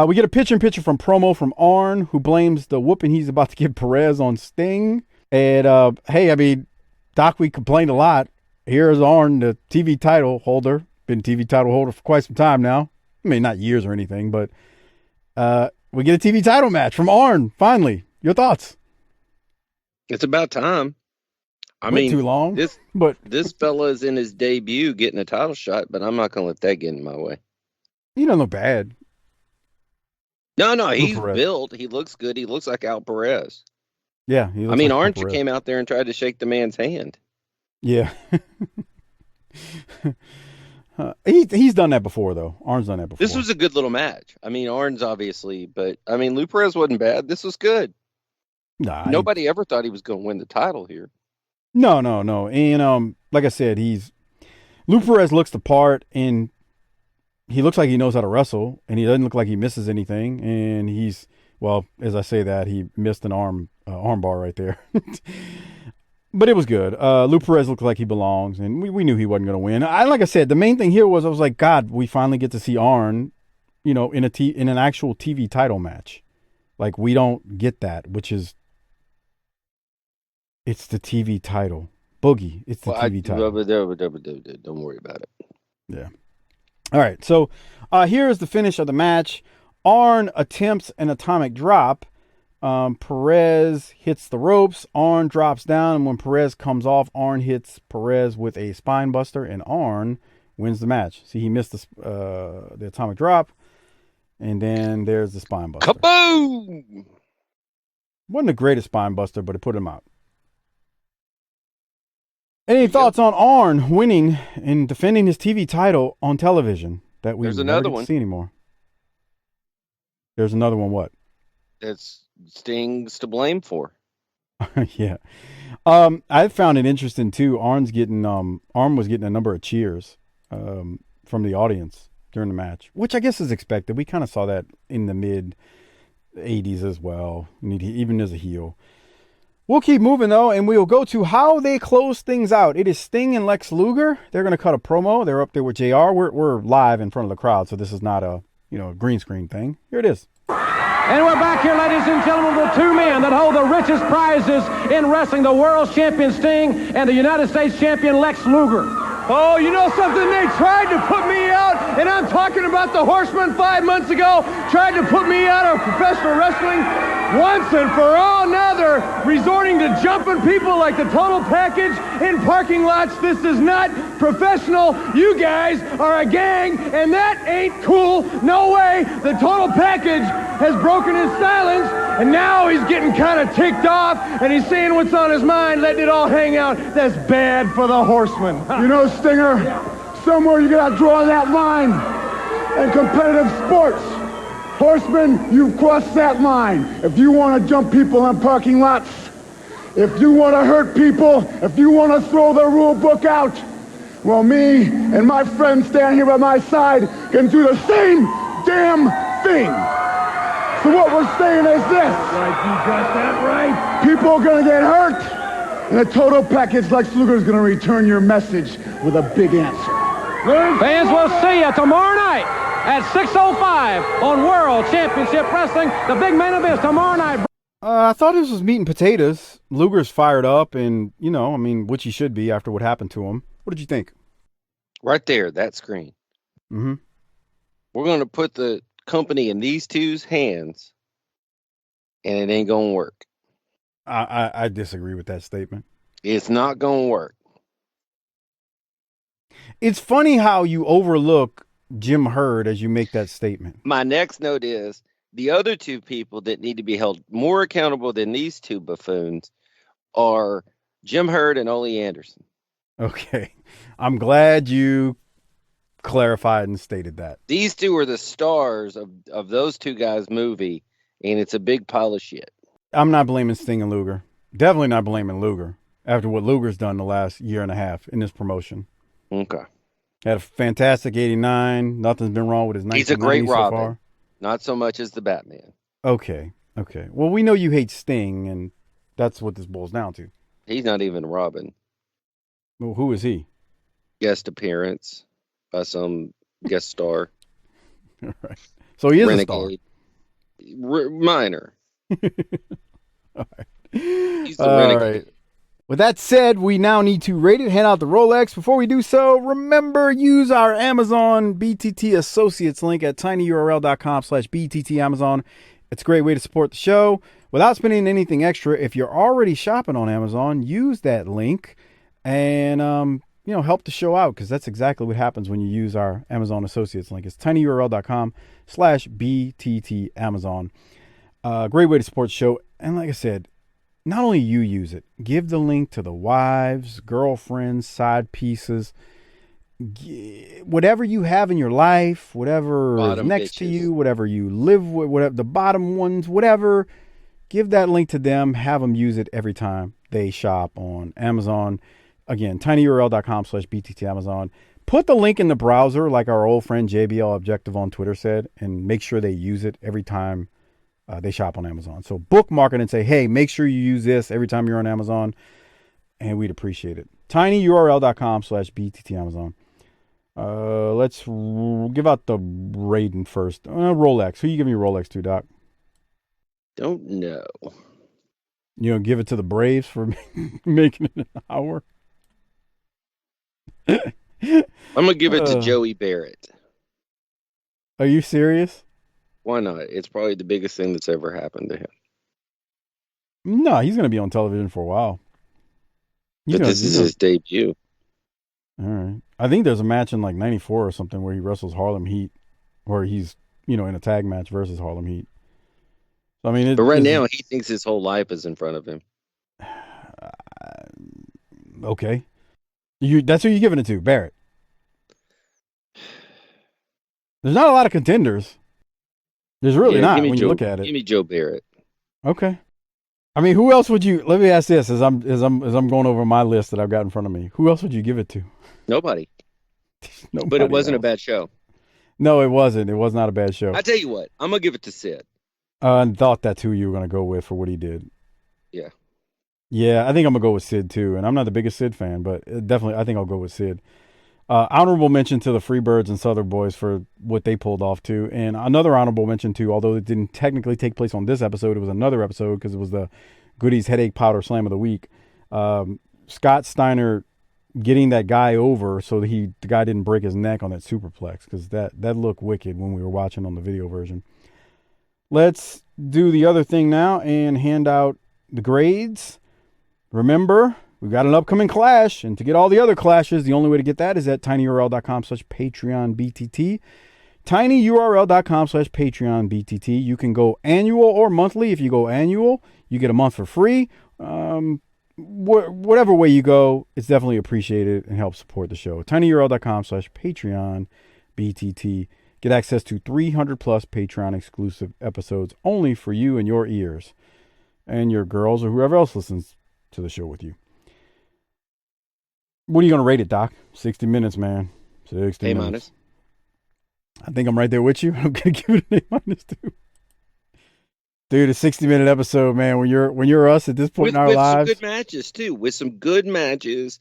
We get a picture-in-picture from promo from Arn, who blames the whooping he's about to give Perez on Sting. And, hey, I mean, Doc, we complained a lot. Here's Arn, the TV title holder. Been TV title holder for quite some time now. I mean, not years or anything, but we get a TV title match from Arn, finally. Your thoughts? It's about time. I Went mean, too long, this fella is in his debut getting a title shot, but I'm not going to let that get in my way. He don't look bad. No, he's built. He looks good. He looks like Al Perez. Yeah. I mean, Arn came out there and tried to shake the man's hand. Yeah. He's done that before, though. Arn's done that before. This was a good little match. I mean, Arn's obviously, but I mean, Lou Perez wasn't bad. This was good. Nah, Nobody ever thought he was going to win the title here. No. And like I said, Lou Perez looks the part, and he looks like he knows how to wrestle, and he doesn't look like he misses anything. And he's, well, as I say that, he missed an arm bar right there. But it was good. Lou Perez looked like he belongs, and we knew he wasn't going to win. Like I said, the main thing here was I was like, God, we finally get to see Arn, in an actual TV title match. Like, we don't get that, which is, it's the TV title. Boogie, it's the TV title. Don't worry about it. Yeah. All right, so here is the finish of the match. Arn attempts an atomic drop. Perez hits the ropes. Arn drops down, and when Perez comes off, Arn hits Perez with a spine buster, and Arn wins the match. See, he missed the atomic drop, and then there's the spine buster. Kaboom! Wasn't the greatest spine buster, but it put him out. Any thoughts on Arn winning and defending his TV title on television that we never get to see anymore? There's another one. What? That's Sting's to blame for. Yeah. I found it interesting too. Arn was getting a number of cheers from the audience during the match, which I guess is expected. We kind of saw that in the mid 80s as well, even as a heel. We'll keep moving though, and we'll go to how they close things out. It is Sting and Lex Luger. They're going to cut a promo. They're up there with JR. We're live in front of the crowd, so this is not a green screen thing. Here it is. And we're back here, ladies and gentlemen, with two men that hold the richest prizes in wrestling, the world champion Sting and the United States champion Lex Luger. Oh, you know something? They tried to put me out, and I'm talking about the Horseman 5 months ago, tried to put me out of professional wrestling once and for all. Now they're resorting to jumping people like the Total Package in parking lots. This is not professional. You guys are a gang, and that ain't cool. No way. The Total Package has broken his silence, and now he's getting kind of ticked off, and he's saying what's on his mind, letting it all hang out. That's bad for the Horseman. You know, Stinger, somewhere you gotta draw that line in competitive sports. Horseman, you've crossed that line. If you want to jump people in parking lots, if you want to hurt people, if you want to throw the rule book out, well, me and my friends standing here by my side can do the same damn thing. So what we're saying is this. Right, you got that right. People are going to get hurt. And the Total Package, Lex Luger, is going to return your message with a big answer. Fans will see you tomorrow night at 6:05 on World Championship Wrestling. The big main event tomorrow night. I thought this was meat and potatoes. Luger's fired up, and which he should be after what happened to him. What did you think? Right there, that screen. Mm-hmm. We're going to put the company in these two's hands, and it ain't going to work. I disagree with that statement. It's not going to work. It's funny how you overlook Jim Herd as you make that statement. My next note is the other two people that need to be held more accountable than these two buffoons are Jim Herd and Ole Anderson. Okay. I'm glad you clarified and stated that. These two are the stars of those two guys' movie, and it's a big pile of shit. I'm not blaming Sting and Luger. Definitely not blaming Luger after what Luger's done the last year and a half in this promotion. Okay. Had a fantastic 89. Nothing's been wrong with his 1990s. He's a great so Robin. far. Not so much as the Batman. Okay. Well, we know you hate Sting, and that's what this boils down to. He's not even Robin. Well, who is he? Guest appearance by some guest star. All right. So he is Renegade. a star. Minor. All right. He's the renegade. Right. With that said, we now need to rate it, hand out the Rolex. Before we do so, remember, use our Amazon BTT Associates link at tinyurl.com/BTT Amazon. It's a great way to support the show without spending anything extra. If you're already shopping on Amazon, use that link and help the show out, because that's exactly what happens when you use our Amazon Associates link. It's tinyurl.com/BTT Amazon. Great way to support the show. And like I said, not only you use it, give the link to the wives, girlfriends, side pieces, whatever you have in your life, whatever Bottom is next bitches. to you, whatever you live with, whatever the bottom ones, whatever, give that link to them. Have them use it every time they shop on Amazon. Again, tinyurl.com/BTT Amazon. Put the link in the browser like our old friend JBL Objective on Twitter said, and make sure they use it every time they shop on Amazon. So bookmark it and say, hey, make sure you use this every time you're on Amazon. and we'd appreciate it. tinyurl.com/BTT Amazon. Let's give out the rating first. Rolex. Who you giving your Rolex to, Doc? Don't know. You know, give it to the Braves for making it an hour. I'm gonna give it to Joey Barrett. Are you serious? Why not? It's probably the biggest thing that's ever happened to him. No, he's going to be on television for a while. But this is his debut. All right. I think there's a match in like 94 or something where he wrestles Harlem Heat, where he's, in a tag match versus Harlem Heat. So, I mean, but right now he thinks his whole life is in front of him. Okay. That's who you're giving it to, Barrett. There's not a lot of contenders. There's really not when you look at it. Give me Joe Barrett. Okay. I mean, who else would you? Let me ask this: as I'm going over my list that I've got in front of me, who else would you give it to? Nobody. But it wasn't a bad show. No, it wasn't. It was not a bad show. I tell you what, I'm gonna give it to Sid. I thought that's who you were gonna go with for what he did. Yeah. Yeah, I think I'm gonna go with Sid too, and I'm not the biggest Sid fan, but definitely I think I'll go with Sid. Honorable mention to the Freebirds and Southern Boys for what they pulled off too, and another honorable mention too, although it didn't technically take place on this episode, it was another episode because it was the Goodies Headache Powder Slam of the Week. Scott Steiner getting that guy over so that the guy didn't break his neck on that superplex, because that looked wicked when we were watching on the video version. Let's do the other thing now and hand out the grades. Remember, we've got an upcoming clash, and to get all the other clashes, the only way to get that is at tinyurl.com/PatreonBTT. tinyurl.com/PatreonBTT. You can go annual or monthly. If you go annual, you get a month for free. Whatever way you go, it's definitely appreciated and helps support the show. tinyurl.com/PatreonBTT. Get access to 300 plus Patreon exclusive episodes only for you and your ears and your girls or whoever else listens to the show with you. What are you going to rate it, Doc? 60 minutes, man. 60 minutes. I think I'm right there with you. I'm going to give it an A- too. Dude, a 60-minute episode, man. When you're us at this point in our lives. With some good matches, too. With some good matches.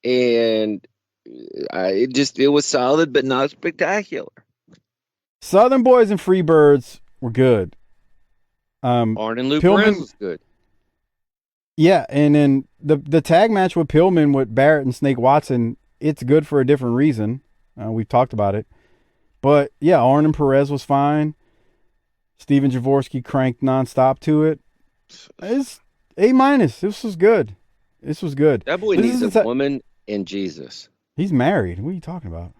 And it was solid, but not spectacular. Southern Boys and Freebirds were good. Arn and Lou Perez was good. Yeah, and then the tag match with Pillman with Barrett and Snake Watson, it's good for a different reason. We've talked about it. But, yeah, Arn and Perez was fine. Steven Javorsky cranked nonstop to it. It's A-. This was good. That boy needs a woman and Jesus. He's married. What are you talking about?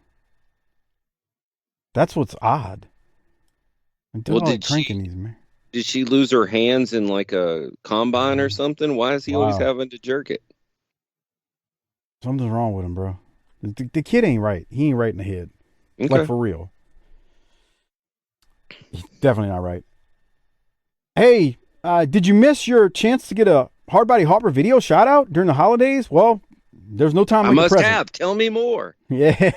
That's what's odd. Did she lose her hands in like a combine or something? Why is he always having to jerk it? Something's wrong with him, bro. The kid ain't right. He ain't right in the head. Okay. Like, for real. He's definitely not right. Hey, did you miss your chance to get a Hardbody Harper video shout out during the holidays? Well, there's no time. I must have. Tell me more. Yeah.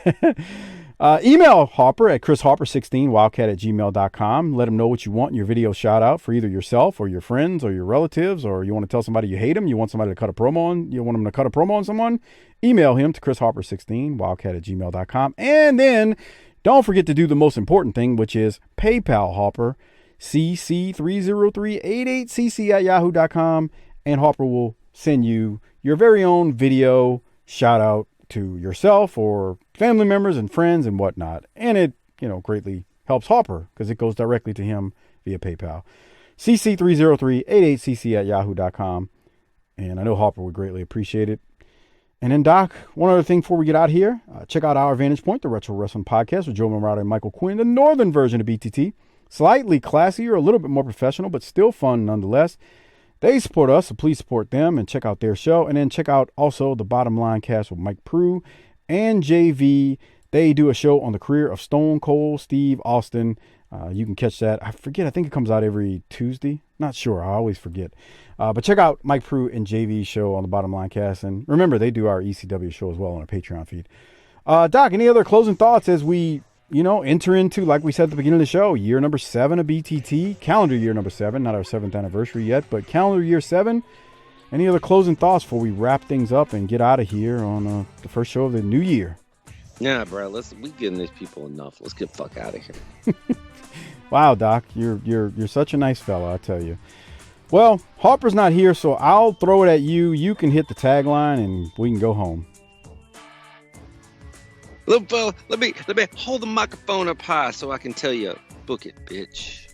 Email Harper at chrisharper16wildcat@gmail.com. Let him know what you want in your video shout out for either yourself or your friends or your relatives, or you want to tell somebody you hate him, you want somebody to cut a promo on, you want him to cut a promo on someone, email him to chrisharper16wildcat@gmail.com. And then don't forget to do the most important thing, which is PayPal Harper, cc30388cc@yahoo.com, and Harper will send you your very own video shout out to yourself or family members and friends and whatnot. And it, greatly helps Harper because it goes directly to him via PayPal. cc30388cc@yahoo.com. And I know Harper would greatly appreciate it. And then, Doc, one other thing before we get out here, check out Our Vantage Point, the Retro Wrestling Podcast with Joe Morata and Michael Quinn, the northern version of BTT. Slightly classier, a little bit more professional, but still fun nonetheless. They support us, so please support them and check out their show. And then check out also the Bottom Line Cast with Mike Prue and JV. They do a show on the career of Stone Cold Steve Austin. You can catch that. I forget. I think it comes out every Tuesday. Not sure. I always forget. But check out Mike Prue and JV's show on the Bottom Line Cast. And remember, they do our ECW show as well on our Patreon feed. Doc, any other closing thoughts as we, enter into, like we said at the beginning of the show, year number 7 of BTT, calendar year number 7, not our 7th anniversary yet, but calendar year 7. Any other closing thoughts before we wrap things up and get out of here on the first show of the new year? Nah, bro. We giving these people enough. Let's get the fuck out of here. Wow, Doc, you're such a nice fella, I tell you. Well, Harper's not here, so I'll throw it at you. You can hit the tagline, and we can go home. Little fella, let me hold the microphone up high so I can tell you, book it, bitch.